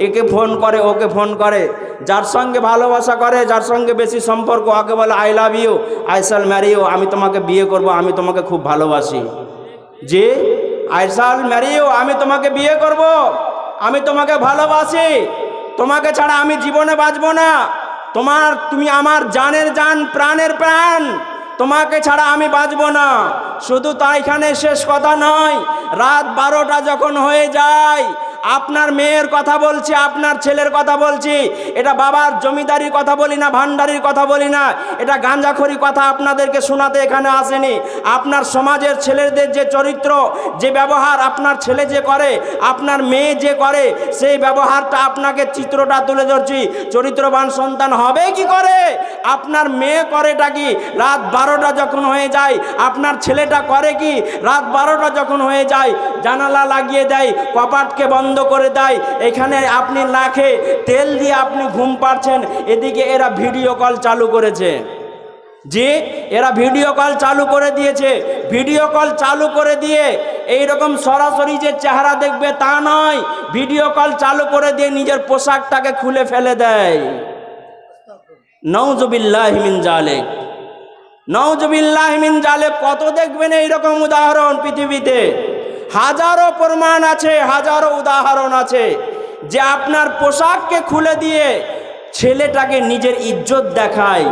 একে ফোন করে, ওকে ফোন করে, যার সঙ্গে ভালোবাসা করে, যার সঙ্গে বেশি সম্পর্ক, ওকে বলে I love you, I shall marry you, আমি তোমাকে বিয়ে করব, আমি তোমাকে খুব ভালোবাসি। যে আই শ্যাল ম্যারি ইউ, আমি তোমাকে বিয়ে করব, আমি তোমাকে ভালোবাসি, তোমাকে ছাড়া আমি জীবনে বাঁচব না, তুমি আমার জানের জান, প্রাণের প্রাণ, তোমাকে ছাড়া আমি বাঁচব না। শুধু তাই এখানে শেষ কথা নয়, রাত 12টা যখন হয়ে যায়, আপনার মেয়ের কথা বলছি, আপনার ছেলের কথা বলছি, এটা বাবার জমিদারির কথা বলি না, ভান্ডারির কথা বলি না, এটা গাঁজাখড়ি কথা আপনাদেরকে শোনাতে এখানে আসেনি। আপনার সমাজের ছেলেদের যে চরিত্র, যে ব্যবহার আপনার ছেলে যে করে, আপনার মেয়ে যে করে, সেই ব্যবহারটা আপনাকে চিত্রটা তুলে ধরছি। চরিত্রবান সন্তান হবে কি করে? আপনার মেয়ে করেটা কি? রাত 12টা যখন হয়ে যায়, আপনার ছেলেটা করে কি? রাত 12টা যখন হয়ে যায়, জানালা লাগিয়ে দেয়, কপাটকে বন্ধ করে দেয়, এখানে আপনি না খেয়ে তেল দিয়ে আপনি ঘুম পাচ্ছেন, এদিকে এরা ভিডিও কল চালু করেছে। যে এরা ভিডিও কল চালু করে দিয়েছে, ভিডিও কল চালু করে দিয়ে এইরকম সরাসরি যে চেহারা দেখবে তা নয়, ভিডিও কল চালু করে দিয়ে নিজের পোশাকটাকে খুলে ফেলে দেয়। নাউজুবিল্লাহি মিন জালিক, নাউজুবিল্লাহি মিন জালিক। কত দেখবেন এইরকম উদাহরণ পৃথিবীতে, হাজারো প্রমাণ আছে, হাজারো উদাহরণ আছে, যে আপনার পোশাককে খুলে দিয়ে ছেলেটাকে নিজের ইজ্জত দেখায়,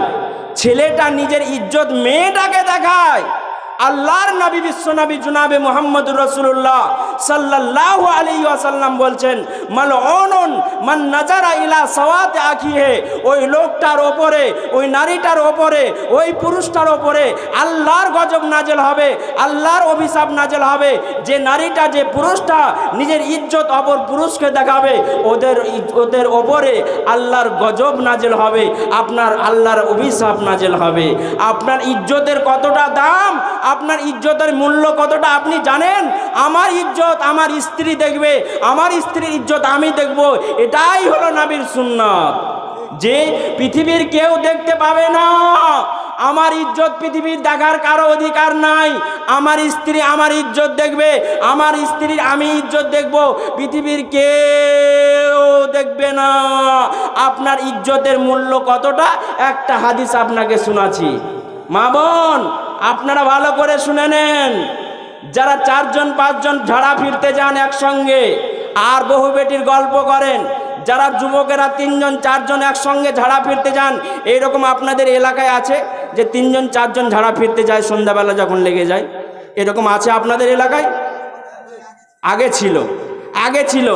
ছেলেটা নিজের ইজ্জত মেয়েটাকে দেখায়। আল্লাহর নবী, বিশ্বনবী জনাবে মুহাম্মদুর রাসূলুল্লাহ সাল্লাল্লাহু আলাইহি ওয়াসাল্লাম বলছেন, মালউনুন মান নাজারা ইলা সাওয়াতি আখিহি। ওই লোকটার ওপরে, ওই নারীটার ওপরে, ওই পুরুষটার ওপরে আল্লাহর গজব নাজেল হবে, আল্লাহর অভিশাপ নাজেল হবে। যে নারীটা, যে পুরুষটা নিজের ইজ্জত অপর পুরুষকে দেখাবে, ওদের ওপরে আল্লাহর গজব নাজেল হবে, আপনার আল্লাহর অভিশাপ নাজেল হবে। আপনার ইজ্জতের কতটা দাম, আপনার ইজ্জতের মূল্য কতটা আপনি জানেন? আমার ইজ্জত আমার স্ত্রী দেখবে, আমার স্ত্রীর ইজ্জত আমি দেখব, এটাই হলো নবীর সুন্নাত। যে পৃথিবীর কেউ দেখতে পাবে না, আমার ইজ্জত পৃথিবীর দেখার কারো অধিকার নাই। আমার স্ত্রী আমার ইজ্জত দেখবে, আমার স্ত্রীর আমি ইজ্জত দেখব, পৃথিবীর কেউ দেখবে না। আপনার ইজ্জতের মূল্য কতটা একটা হাদিস আপনাকে শোনাচ্ছি। মা বোন, আপনারা ভালো করে শুনে নেন। যারা 4জন 5জন ঝাড়া ফিরতে যান একসঙ্গে, আর বহু বেটির গল্প করেন, যারা যুবকেরা 3জন 4জন একসঙ্গে ঝাড়া ফিরতে যান, এইরকম আপনাদের এলাকায় আছে যে 3জন 4জন ঝাড়া ফিরতে যায় সন্ধ্যাবেলা যখন লেগে যায়? এরকম আছে আপনাদের এলাকায়? আগে ছিল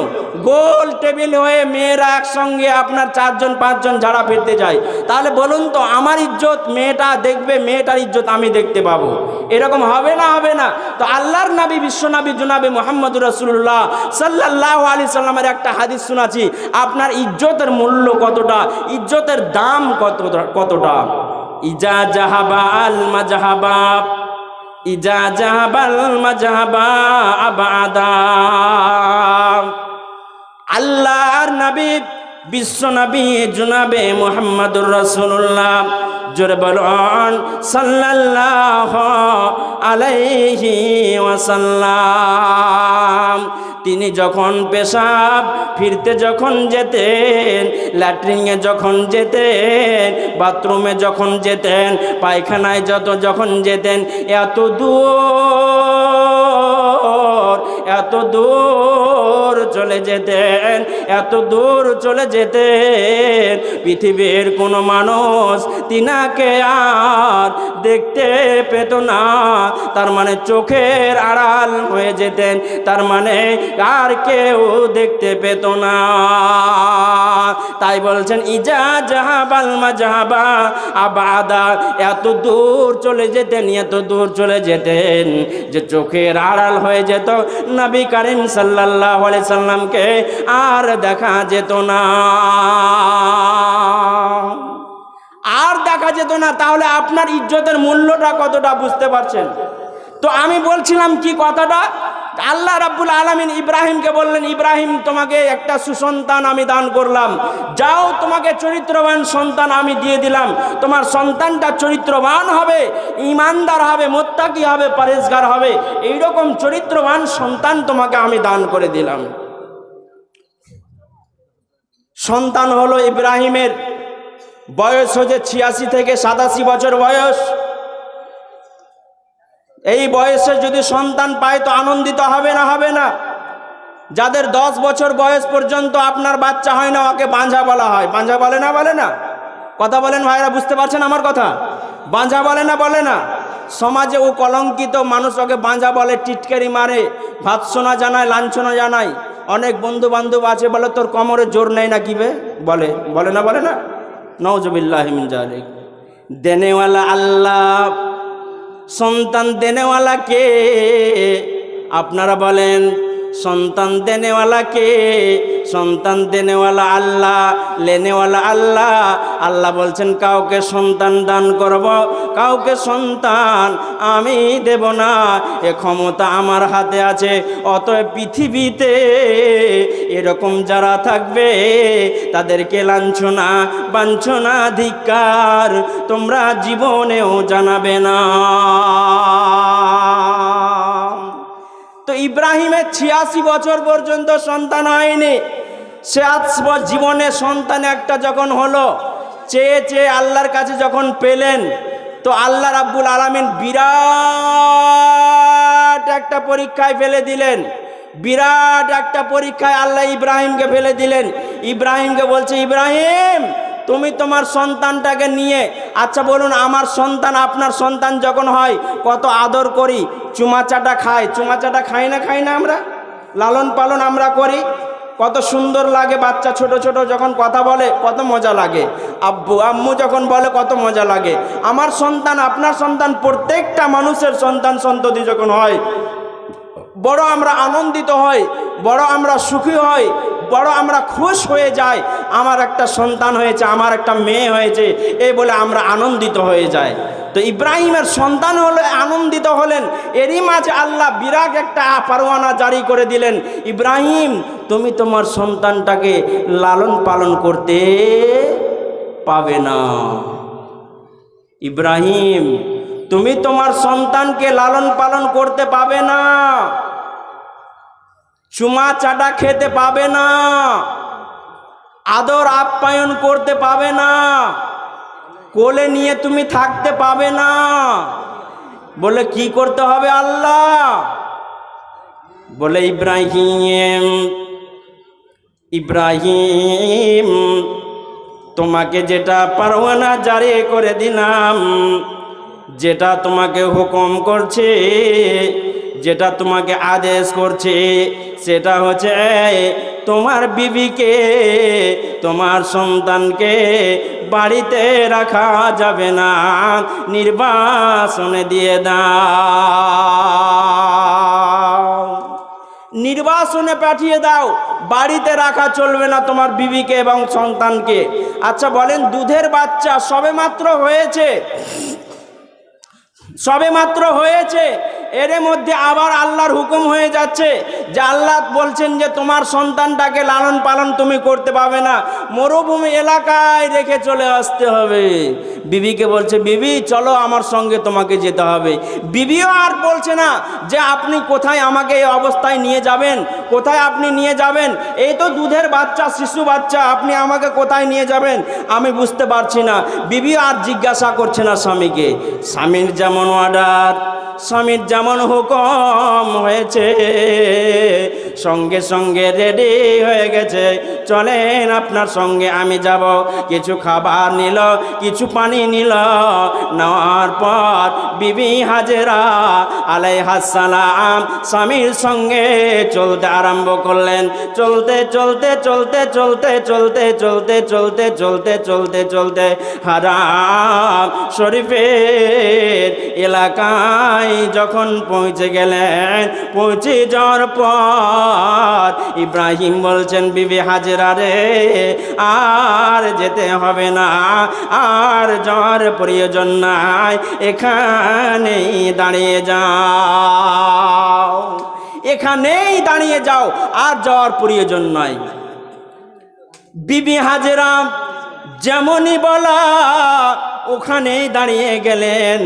গোল টেবিল হয়ে মেয়েরা একসঙ্গে আপনার 4জন 5জন ঝাড়া ফিরতে যায়। তাহলে বলুন তো, আমার ইজ্জত মেয়েটা দেখবে, মেয়েটার ইজ্জত আমি দেখতে পাবো, এরকম হবে না? হবে না। তো আল্লাহর নবী, বিশ্বনবী জনাবে মুহাম্মদুর রাসূলুল্লাহ সাল্লাল্লাহু আলাইহি সাল্লামের একটা হাদিস শোনাচ্ছি, আপনার ইজ্জতের মূল্য কতটা, ইজ্জতের দাম কতটা। ইজা জাহাবাল মাজহাবা, ইজা জাহাবাল মাজহাবা আবাদা। আল্লাহর নবী, বিশ্ব নবী জনাবে মুহাম্মদুর রাসূলুল্লাহ, জোরে বলুন সাল্লাল্লাহু আলাইহি ওয়াসাল্লাম, তিনি যখন পেশাব ফিরতে যখন যেতেন, ল্যাট্রিনে যখন যেতেন, বাথরুমে যখন যেতেন, পায়খানায় যখন যেতেন, এত দূর চলে যেতেন, এত দূর চলে যেতেন, পৃথিবীর কোনো মানুষ তিনাকে আর দেখতে পেত না। তার মানে চোখের আড়াল হয়ে যেতেন, তার মানে আর কেউ দেখতে পেত না। তাই বলছেন ইজা জাহাবাল মাজাহাবা আবাদা, এত দূর চলে যেতেন, এত দূর চলে যেতেন যে চোখের আড়াল হয়ে যেত, নবী করিম সাল্লাল্লাহু আলাইহি সাল্লামকে আর দেখা যেত না, আর দেখা যেত না। তাহলে আপনার ইজ্জতের মূল্যটা কতটা বুঝতে পারছেন? তো আমি বলছিলাম কি কথাটা, আল্লাহ রাব্বুল আলামিন ইব্রাহিমকে বললেন, ইব্রাহিম তোমাকে একটা সুসন্তান আমি দান করলাম, যাও তোমাকে চরিত্রবান সন্তান আমি দিয়ে দিলাম, তোমার সন্তানটা চরিত্রবান হবে, ঈমানদার হবে, মুত্তাকি হবে, পরহেজগার হবে, এইরকম চরিত্রবান সন্তান তোমাকে আমি দান করে দিলাম। সন্তান হলো ইব্রাহিমের, বয়স হচ্ছে 86 থেকে 87 বছর বয়স। এই বয়সে যদি সন্তান পায় তো আনন্দিত হবে না? হবে না? যাদের 10 বছর বয়স পর্যন্ত আপনার বাচ্চা হয় না, ওকে বাঞ্ঝা বলা হয়। বাঞ্ঝা বলে না? বলে না? কথা বলেন ভাইরা, বুঝতে পারছেন আমার কথা? বাঞ্ঝা বলে না? বলে না? সমাজে ও কলঙ্কিত মানুষ, ওকে বাঞ্ঝা বলে, টিটকারি মারে, ভৎসনা জানায়, লাঞ্ছনা জানায়। অনেক বন্ধু বান্ধব আছে বলে তোর কোমরে জোর নেই না কি বলে, বলে না? বলে না? নাউজুবিল্লাহি মিন যালিক। দেনেওয়ালা আল্লাহ, সন্তান দেনেওয়ালা কে? আপনারা বলেন, সন্তান দেনেওয়ালা কে? সন্তান দেনেওয়ালা আল্লাহ, লেনেওয়ালা আল্লাহ। আল্লাহ বলছেন কাউকে সন্তান দান করব, কাউকে সন্তান আমি দেব না, এ ক্ষমতা আমার হাতে আছে। অতএব পৃথিবীতে এরকম যারা থাকবে তাদেরকে লাঞ্ছনা, বাঞ্ছনা, ধিক্কার তোমরা জীবনেও জানাবে না। তো ইব্রাহিমের 86 বছর পর্যন্ত সন্তান হয়নি। সে জীবনে সন্তান একটা যখন হলো, চেয়ে চেয়ে আল্লাহর কাছে যখন পেলেন, তো আল্লাহ রাব্বুল আলামিন বিরাট একটা পরীক্ষায় ফেলে দিলেন। বিরাট একটা পরীক্ষায় আল্লাহ ইব্রাহিমকে ফেলে দিলেন। ইব্রাহিমকে বলছে, ইব্রাহিম তুমি তোমার সন্তানটাকে নিয়ে, আচ্ছা বলুন, আমার সন্তান আপনার সন্তান যখন হয় কত আদর করি, চুমাচাটা খাই, চুমাচাটা খাই না? খাই না? আমরা লালন পালন আমরা করি, কত সুন্দর লাগে। বাচ্চা ছোট ছোট যখন কথা বলে কত মজা লাগে, আব্বু আম্মু যখন বলে কত মজা লাগে। আমার সন্তান, আপনার সন্তান, প্রত্যেকটা মানুষের সন্তান সন্ততি যখন হয় বড় আমরা আনন্দিত হই, বড় আমরা সুখী হই, বড় আমরা খুশ হয়ে যাই। আমার একটা সন্তান হয়েছে, আমার একটা মেয়ে হয়েছে, এই বলে আমরা আনন্দিত হয়ে যাই। তো ইব্রাহিমের সন্তান হলে আনন্দিত হলেন, এরই মাঝে আল্লাহ বিরাট একটা পরোয়ানা জারি করে দিলেন, ইব্রাহিম তুমি তোমার সন্তানটাকে লালন পালন করতে পাবে না। ইব্রাহিম তুমি তোমার সন্তানকে লালন পালন করতে পাবে না, চুমা চাটা খেতে পাবে না, আদর আপ্যায়ন করতে পাবে না, কোলে নিয়ে তুমি থাকতে পাবে না। বলে কি করতে হবে আল্লাহ? বলে ইব্রাহিম, ইব্রাহিম তোমাকে যেটা পরোয়ানা জারি করে দিলাম, যেটা তোমাকে হুকুম করছে, যেটা তোমাকে আদেশ করছে, সেটা হচ্ছে তোমার বিবিকে, তোমার সন্তানকে বাড়িতে রাখা যাবে না, নির্বাসনে দিয়ে দাও, নির্বাসনে পাঠিয়ে দাও, বাড়িতে রাখা চলবে না তোমার বিবিকে এবং সন্তানকে। আচ্ছা বলেন, দুধের বাচ্চা সবেমাত্র হয়েছে, সবেমাত্র হয়েছে, এর মধ্যে আবার আল্লাহর হুকুম হয়ে যাচ্ছে যে আল্লাহ বলছেন যে তোমার সন্তানটাকে লালন পালন তুমি করতে পারবে না, মরুভূমি এলাকায় রেখে চলে আসতে হবে। বিবিকে বলছে বিবি চলো আমার সঙ্গে তোমাকে যেতে হবে। বিবিও আর বলছে না যে আপনি কোথায় আমাকে এই অবস্থায় নিয়ে যাবেন, কোথায় আপনি নিয়ে যাবেন, এই তো দুধের বাচ্চা, শিশু বাচ্চা, আপনি আমাকে কোথায় নিয়ে যাবেন আমি বুঝতে পারছি না। বিবি আর জিজ্ঞাসা করছে না স্বামীকে। স্বামীর যেমন অর্ডার, স্বামীর যেমন হুকুম হয়েছে, সঙ্গে সঙ্গে রেডি হয়ে গেছে, চলেন আপনার সঙ্গে আমি যাব। কিছু খাবার নিল, কিছু পানি নিল, নেওয়ার পর বিবি হাজেরা আলাইহিস সালাম স্বামীর সঙ্গে চলতে আরম্ভ করলেন। চলতে চলতে চলতে চলতে চলতে চলতে চলতে চলতে চলতে চলতে হারাম শরীফের এলাকায় যখন পৌঁছে গেলেন, পৌঁছে যাওয়ার পর ইব্রাহিম বলছেন বিবি হাজেরা রে আর যেতে হবে না, আর যাওয়ার প্রয়োজন নাই, এখানেই দাঁড়িয়ে যাও, এখানেই দাঁড়িয়ে যাও, আর যাওয়ার প্রয়োজন নাই। বিবি হাজেরা যেমনই বলা ওখানেই দাঁড়িয়ে গেলেন।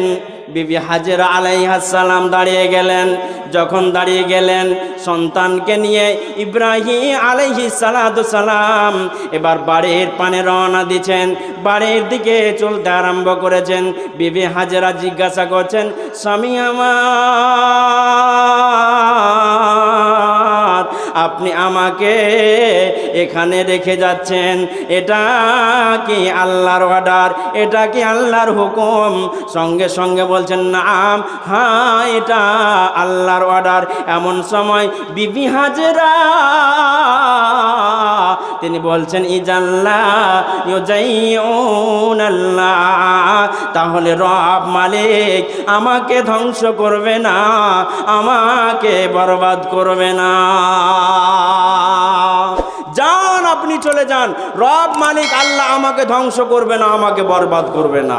বিবি হাজেরা আলাইহিস সালাম দাঁড়িয়ে গেলেন। যখন দাঁড়িয়ে গেলেন সন্তানকে নিয়ে ইব্রাহিম আলাইহিস সালাম এবার বাড়ির পানে রওনা দিচ্ছেন, বাড়ির দিকে চলতে আরম্ভ করেছেন। বিবি হাজেরা জিজ্ঞাসা করছেন স্বামী আমার, আপনি আমাকে এখানে রেখে যাচ্ছেন, এটা কি আল্লাহর অর্ডার, এটা কি আল্লাহর হুকুম? সঙ্গে সঙ্গে বলছেন নাম, হ্যাঁ এটা আল্লাহর অর্ডার। এমন সময় বিবি হাজেরা তিনি বলছেন ইজাল্লা ইউজাইউনাল্লাহ, তাহলে রব মালিক আমাকে ধ্বংস করবে না, আমাকে বরবাদ করবে না। যান আপনি চলে যান, রব মালিক আল্লাহ আমাকে ধ্বংস করবে না, আমাকে বরবাদ করবে না।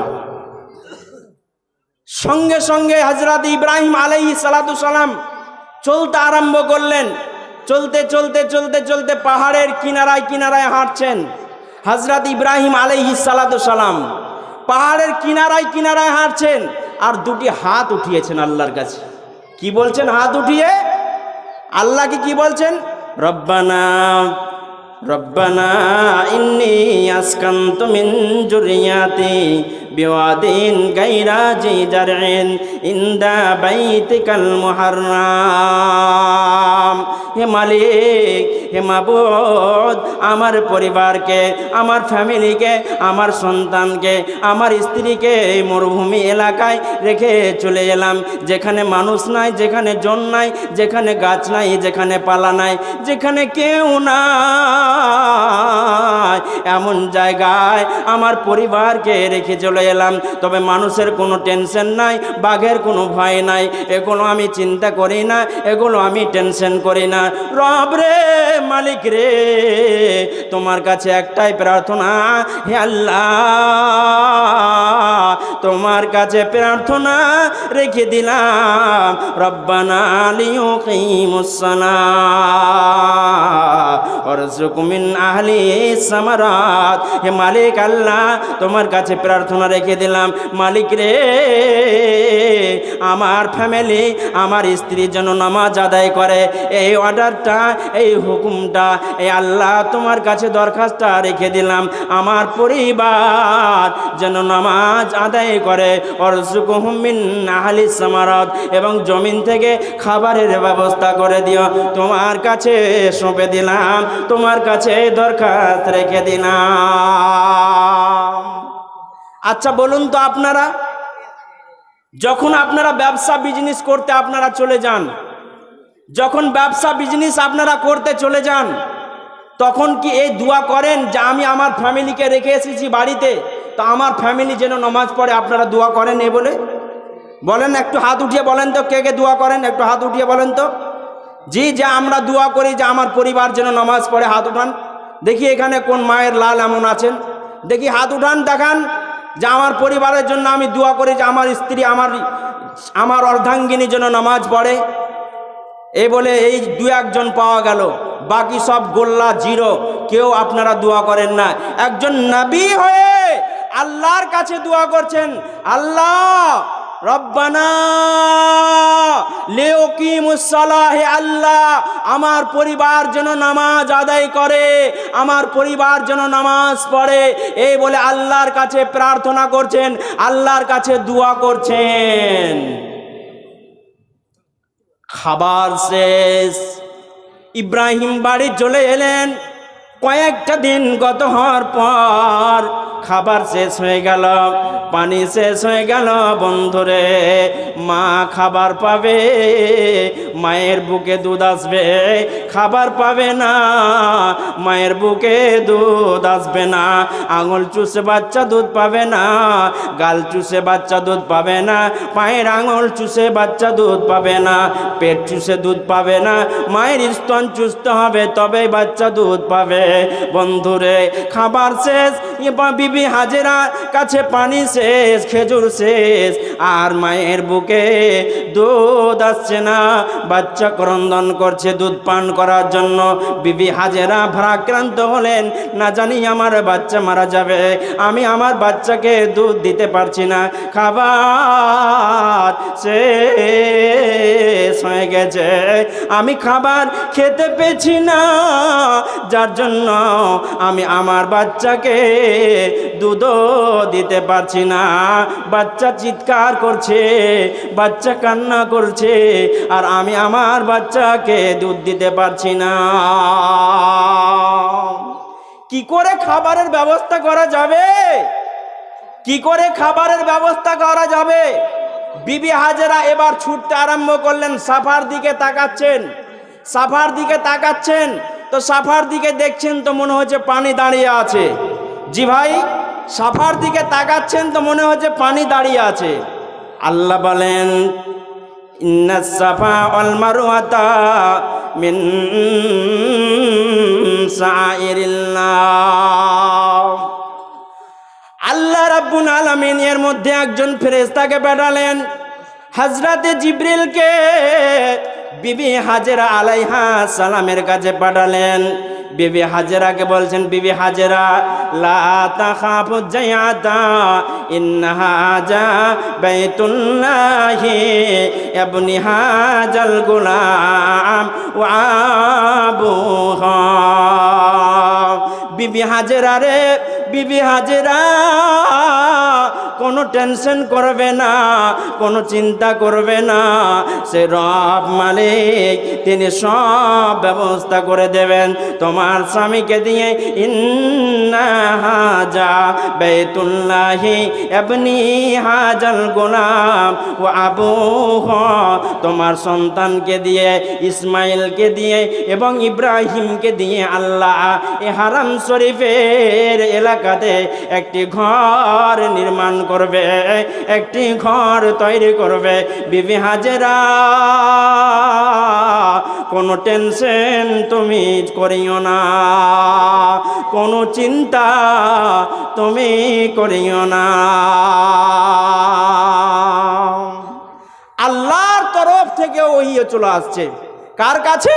সঙ্গে সঙ্গে হযরত ইব্রাহিম আলাইহিস সালাম চলতে আরম্ভ করলেন। চলতে চলতে চলতে চলতে পাহাড়ের কিনারায় কিনারায় হাঁটছেন। হযরত ইব্রাহিম আলাইহিস সালাম পাহাড়ের কিনারায় কিনারায় হাঁটছেন, আর দুটি হাত উঠিয়েছেন আল্লাহর কাছে। কি বলছেন হাত উঠিয়ে? আল্লাহকে কি বলছেন? রব্বানা রব্বানা ইন্নী আসকানতু মিন যুররিয়াতি বিওয়াদিন গায়রা জি জারইন ইনদা বাইতিকাল মুহাররাম। হে মালিক, হে মাবুদ, আমার পরিবারকে, আমার ফ্যামিলিকে, আমার সন্তানকে, আমার স্ত্রীকে এই মরুভূমি এলাকায় রেখে চলে এলাম, যেখানে মানুষ নাই, যেখানে জন নাই, যেখানে গাছ নাই, যেখানে পালা নাই, যেখানে কেউ নাই, এমন জায়গায় আমার পরিবারকে রেখে চলে এলাম। তবে মানুষের কোনো টেনশন নাই, বাঘের কোনো ভয় নাই, এগুলো আমি চিন্তা করি না, এগুলো আমি টেনশন করি না। রব রে, মালিক রে, তোমার কাছে একটাই প্রার্থনা, হে আল্লাহ তোমার কাছে প্রার্থনা রেখে দিলাম, রব্বানা লিয়ুকিমুস সালাত ওয়ারযুক মিন আহলিহিস সামারাত। হে মালিক আল্লাহ তোমার কাছে প্রার্থনা রেখে দিলাম, মালিক রে আমার ফ্যামিলি, আমার স্ত্রী যেন নামাজ আদায় করে, এই অর্ডারটা, এই হুকুমটা, এই আল্লাহ তোমার কাছে দরখাস্তটা রেখে দিলাম, আমার পরিবার যেন নামাজ আদায় করে। ওয়ারযুকহুম মিন আহলিস সামারাত, এবং জমিন থেকে খাবারের ব্যবস্থা করে দিও। তোমার কাছে সঁপে দিলাম, তোমার কাছে দরখাস্ত রেখে দিলাম। আচ্ছা বলুন তো আপনারা, যখন আপনারা ব্যবসা বিজনেস করতে আপনারা চলে যান, যখন ব্যবসা বিজনেস আপনারা করতে চলে যান, তখন কি এই দোয়া করেন যে আমি আমার ফ্যামিলিকে রেখে এসেছি বাড়িতে, তো আমার ফ্যামিলি যেন নামাজ পড়ে? আপনারা দোয়া করেন এ বলে? বলেন, একটু হাত উঠিয়ে বলেন তো কে কে দোয়া করেন, একটু হাত উঠিয়ে বলেন তো। জি, যে আমরা দোয়া করি যে আমার পরিবার যেন নামাজ পড়ে। হাত উঠান দেখি, এখানে কোন মায়ের লাল এমন আছেন, দেখি হাত উঠান, দেখান যে আমার পরিবারের জন্য আমি দোয়া করি যে আমার স্ত্রী আমার অর্ধাঙ্গিনী যেন নামাজ পড়ে। এই বলে এই দু একজন পাওয়া গেল, বাকি সব গোল্লা জিরো, কেউ আপনারা দোয়া করেন না। একজন নবী হয়ে আল্লাহর কাছে দোয়া করছেন, আল্লাহ রব্বানা লিউকিমুস সালাহ, আল্লাহ আমার পরিবার যেন নামাজ আদায় করে, আমার পরিবার যেন নামাজ পড়ে। এই বলে আল্লাহর কাছে প্রার্থনা করছেন, আল্লাহর কাছে দোয়া করছেন। খাবার শেষ, ইব্রাহিম বাড়ি চলে এলেন। কয়েকটা দিন গত হওয়ার পর খাবার শেষ হয়ে গেল, পানি শেষ হয়ে গেল। বন্ধুরে, মা খাবার পাবে, মায়ের বুকে দুধ আসবে, খাবার পাবে না, মায়ের বুকে দুধ আসবে না। আঙুল চুষে বাচ্চা দুধ পাবে না, গাল চুষে বাচ্চা দুধ পাবে না, পায়ের আঙুল চুষে বাচ্চা দুধ পাবে না, পেট চুষে দুধ পাবে না, মায়ের স্তন চুষতে হবে তবেই বাচ্চা দুধ পাবে। বন্ধুরে, খাবার শেষ, বিবি হাজেরার কাছে পানি শেষ, খেজুর শেষ, আর মায়ের বুকে দুধ আসছে না। বাচ্চা ক্রন্দন করছে দুধ পান করার জন্য। বিবি হাজেরা ভারাক্রান্ত হলেন, না জানি আমার বাচ্চা মারা যাবে, আমি আমার বাচ্চাকে দুধ দিতে পারছি না, খাবার শেষ হয়ে গেছে, আমি খাবার খেতে পেছি না, যার জন্য আমি আমার বাচ্চাকে দুধও দিতে পারছি না। বাচ্চা চিৎকার করছে, বাচ্চা কান্না করছে, আর আমি আমার বাচ্চাকে দুধ দিতে পারছি না। কি করে খাবারের ব্যবস্থা করা যাবে? কি করে খাবারের ব্যবস্থা করা যাবে? বিবি হাজেরা এবার ছুটতে আরম্ভ করলেন, সাফার দিকে তাকাচ্ছেন, সাফার দিকে তাকাচ্ছেন, তো সাফার দিকে দেখছেন তো মনে হচ্ছে পানি দাঁড়িয়ে আছে। জি ভাই, সাফার দিকে তাকাচ্ছেন তো মনে হচ্ছে পানি দাঁড়িয়ে আছে। আল্লাহ বলেন, ইন্নাস সাফা ওয়াল মারওয়াতা মিন শাআইরিল্লাহ। আল্লাহ রাব্বুল আলামিন এর মধ্যে একজন ফেরেশতাকে পাঠালেন, হযরতে জিবরিলকে বিবি হাজেরা আলাইহা সালামের কাছে পাঠালেন। বিবি হাজেরাকে বলছেন, বিবি হাজেরা লা তাখাফু জায়াতা ইন্নাহা জা বাইতুল্লাহি ইবনি হাজাল গুলাম ওয়া আবুহা। বিবি হাজেরা রে, বিবি হাজেরা কোনো টেনশন করবে না, কোনো চিন্তা করবে না, সে রব মালিক, তিনি সব ব্যবস্থা করে দেবেন তোমার স্বামীকে দিয়ে। ইন্না হাজা বাইতুল্লাহি ইবনি হাজাল গোলাম ও আবুহু, তোমার সন্তানকে দিয়ে, ইসমাইলকে দিয়ে এবং ইব্রাহিমকে দিয়ে আল্লাহ এ হারাম শরীফের এলাকাতে একটি ঘর নির্মাণ করবে, একটি ঘর তৈরি করবে। বিবি হাজেরা কোনো টেনশন তুমি করিও না, কোনো চিন্তা তুমি করিও না। আল্লাহর তরফ থেকে ওহী চলে আসছে, কার কাছে?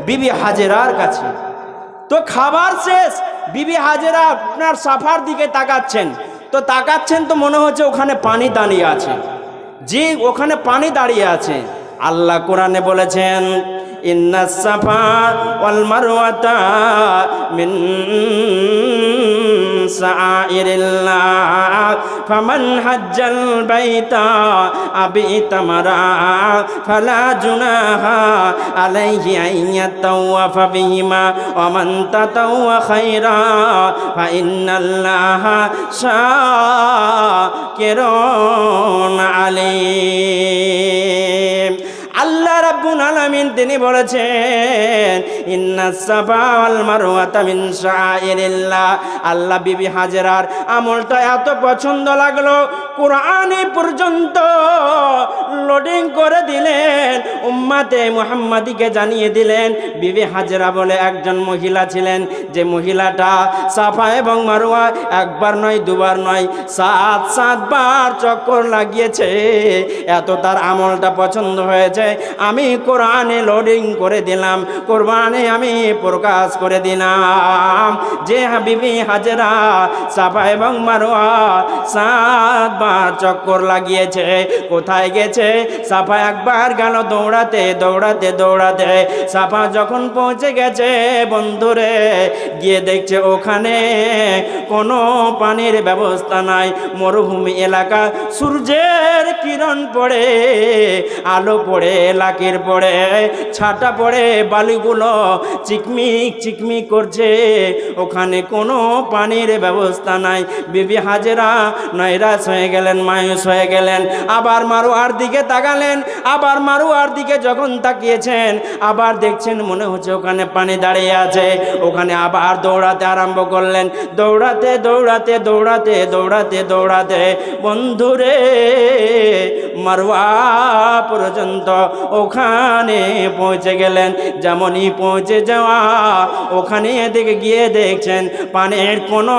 বিবি হাজেরার কাছে। তো খাবার শেষ, বিবি হাজেরা আপনার সাফার দিকে তাকাচ্ছেন, তো তাকাচ্ছেন তো মনে হচ্ছে ওখানে পানি দাঁড়িয়ে আছে। জি, ওখানে পানি দাঁড়িয়ে আছে। আল্লাহ কোরআনে বলেছেন, ইন্নাস সাফা ওয়াল মারওয়াতা মিন শাআইরিল্লাহ ফামান হাজ্জাল বাইতা আবি তামারা ফালা জুনাহা আলাইহি আইয়াতাওয়াফা বিহিমা ওয়া মান তাতাওয়া খায়রা ফা ইন্নাল্লাহা শাকিরুন আলীম। আল্লাহ রাব্বুল আলামিন তিনি বলেছেন, ইন্নাস সাফা ওয়াল মারওয়াতা মিন শাআইরিল্লাহ। আল্লাহ বিবি হাজেরার আমলটা এত পছন্দ লাগলো, কোরআনে পর্যন্ত লোডিং করে দিলেন, উম্মতে মুহাম্মাদিকে জানিয়ে দিলেন। বিবি হাজরা বলে একজন মহিলা ছিলেন, যে মহিলাটা সাফা এবং মারওয়া একবার নয় দুবার নয় 7 বার চক্কর লাগিয়েছে। এত তার আমলটা পছন্দ হয়েছে, আমি কোরআনে লোডিং করে দিলাম, কোরআনে আমি প্রকাশ করে দিলাম যে বিবি হাজরা সাফা এবং মারওয়া 7 বার চক্কর লাগিয়েছে। কোথায় গেছে? সাফা একবার গেল দৌড়াতে দৌড়াতে দৌড়াতে, সাফা যখন পৌঁছে গেছে বন্ধুরে, গিয়ে দেখছে ওখানে কোনো পানির ব্যবস্থা নাই, মরুভূমি এলাকা, সূর্যের কিরণ পড়ে, আলো পড়ে, লাকির পড়ে, ছাটা পড়ে, বালিগুলো চিকমিক চিকমিক করছে, ওখানে কোনো পানির ব্যবস্থা নাই। বিবি হাজরা নৈরাশ হয়ে গেলেন, মায়ুস হয়ে গেলেন। আবার মারওয়ার দিকে তাকালেন, আবার মারওয়ার দিকে যখন তাকিয়েছেন, আবার দেখছেন মনে হচ্ছে ওখানে পানি দাঁড়িয়ে আছে। ওখানে আবার দৌড়াতে আরম্ভ করলেন, দৌড়াতে দৌড়াতে দৌড়াতে দৌড়াতে দৌড়াতে বন্ধুরে মারওয়া পর্যন্ত ওখানে পৌঁছে গেলেন। যেমনই পৌঁছে যাওয়া, ওখানে এদিকে গিয়ে দেখছেন পানির কোনো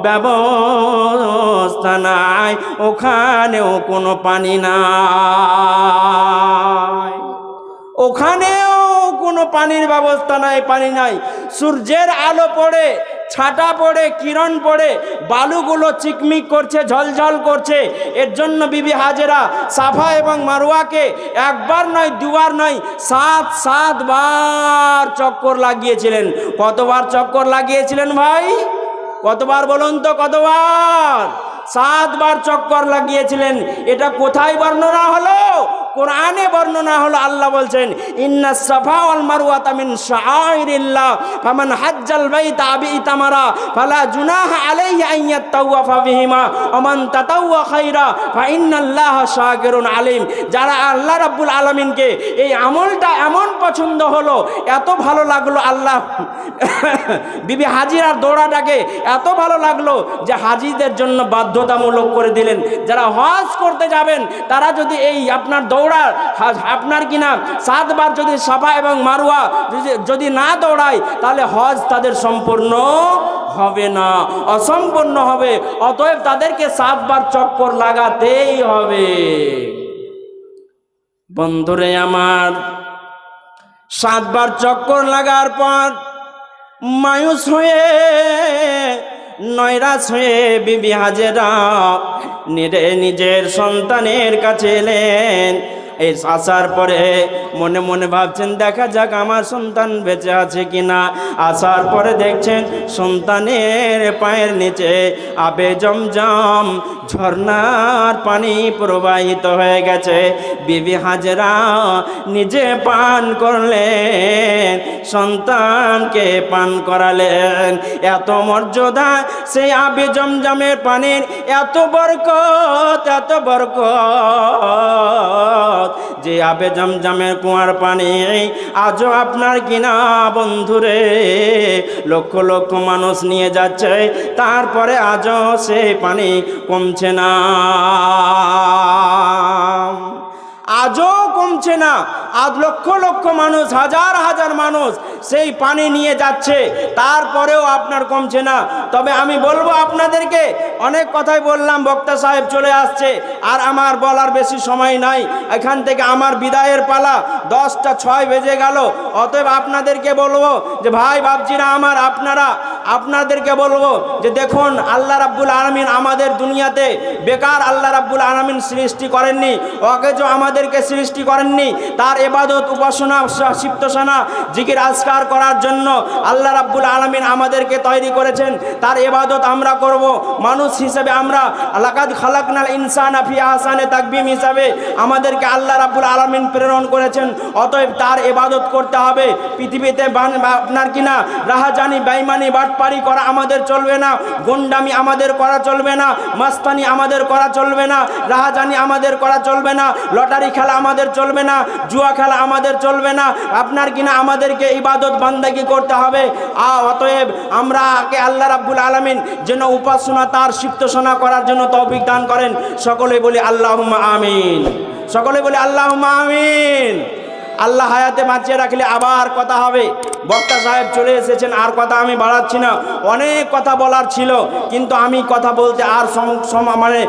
ব্যবস্থা নাই, ওখানেও কোনো পানি নাই, ওখানেও কোনো পানির ব্যবস্থা নাই, পানি নাই। সূর্যের আলো পড়ে, ছাটা পড়ে, কিরণ পড়ে, বালুগুলো চিকমিক করছে, ঝলঝল করছে। এর জন্য বিবি হাজেরা সাফা এবং মারওয়াকে একবার নয় দুবার নয় 7 বার চক্কর লাগিয়েছিলেন। কতবার চক্কর লাগিয়েছিলেন ভাই? কতবার বলুন তো, কতবার? 7 বার চক্কর লাগিয়েছিলেন। এটা কোথায় বর্ণনা হলো? কোরআনে বর্ণনা হলো। আল্লাহ বলছেন, ইন্নাস সাফা ওয়াল মারওয়াতা মিন শাআইরিল্লাহ ফামান হাজ্জাল বাইতা আবি ইতামারা ফালা জুনাহা আলাইহি আন ইয়াতাওয়াফা বিহিমা ওয়া মান তাতাওয়া খায়রা ফা ইন্নাল্লাহা শাকিরুন আলিম। যারা আল্লাহ রাব্বুল আলামিনকে এই আমলটা এমন পছন্দ হলো, এত ভালো লাগলো, আল্লাহ বিবি হাজিরার দৌড়াটাকে এত ভালো লাগলো যে হাজিদের জন্য বাধ্যতামূলক করে দিলেন। যারা হজ করতে যাবেন, তারা যদি এই আপনার আপনার কিনা 7 বার যদি সাফা এবং মারওয়া যদি না দৌড়ায়, তাহলে হজ তাদের সম্পূর্ণ হবে না, অসম্পূর্ণ হবে। অতএব তাদেরকে 7 বার চক্কর লাগাতেই হবে। বন্ধুরে আমার, 7 বার চক্কর লাগার পর মায়ুস হয়ে, নৈরাশ হয়ে বিবি হাজেরা নিজের সন্তানের কাছে এলেন। এই আসার পরে মনে মনে ভাবছেন, দেখা যাক আমার সন্তান বেঁচে আছে কিনা। আসার পরে দেখছেন সন্তানের পায়ের নিচে আবে জমজম ঝর্ণার পানি প্রবাহিত হয়ে গেছে। বিবি হাজেরা নিজে পান করলেন, সন্তানকে পান করালেন। এত মর্যাদা সেই আবে জমজমের পানির, এত বরকত, এত বরকত যে আবে জমজমের কুয়ার পানি আজও আপনার কিনা বন্ধুরে লক্ষ লক্ষ মানুষ নিয়ে যাচ্ছে, তারপরে আজও সেই পানি কমছে না, আজও কমছে না। আজ লক্ষ লক্ষ মানুষ, হাজার হাজার মানুষ সেই পানি নিয়ে যাচ্ছে, তারপরেও আপনার কমছে না। তবে আমি বলবো আপনাদেরকে, অনেক কথাই বললাম, বক্তা সাহেব চলে আসছে, আর আমার বলার বেশি সময় নাই। এখান থেকে আমার বিদায়ের পালা, 10টা 6 বেজে গেল। অতএব আপনাদেরকে বলবো যে ভাই বাপজিরা আমার, আপনাদেরকে বলবো যে দেখুন, আল্লাহ রাব্বুল আলামিন আমাদের দুনিয়াতে বেকার আল্লাহ রাব্বুল আলামিন সৃষ্টি করেননি, অকেজ আমাদেরকে সৃষ্টি করেননি। তার ইবাদত, উপাসনা, সিপ্তসানা, জিকির আজকার করার জন্য আল্লাহ রাব্বুল আলামিন আমাদেরকে তৈরি করেছেন। তার ইবাদত আমরা করব। মানুষ হিসেবে আমরা লাকাদ খালাকনাল ইনসানা ফি আহসানি তাকবীম হিসাবে আমাদেরকে আল্লাহ রাব্বুল আলামিন প্রেরণ করেছেন। অতএব তার ইবাদত করতে হবে। পৃথিবীতে আপনার কিনা রাহাজানি, বেঈমানি, বাটপারি করা আমাদের চলবে না, গুন্ডামি আমাদের করা চলবে না, মাস্তানি আমাদের করা চলবে না, রাহাজানি আমাদের করা চলবে না, লটারি খেলা আমাদের চলবে না, জুয়া খেলা আমাদের চলবে না। আপনার কিনা আমাদেরকে ইবাদত বান্দাগি করতে হবে। অতএব আমরা আল্লাহ রাব্বুল আলামিন যেন উপাসনা, তার সিপ্তসানা করার জন্য তৌফিক দান করেন। সকলে বলি আল্লাহুম্মা আমিন। সকলে বলে আল্লাহুম্মা আমিন। আল্লাহ হায়াতে বাঁচিয়ে রাখলে আবার কথা হবে। বক্তা সাহেব চলে এসেছেন, আর কথা আমি বাড়াচ্ছি না, অনেক কথা বলার ছিল, কিন্তু আমি কথা বলতে আর মানে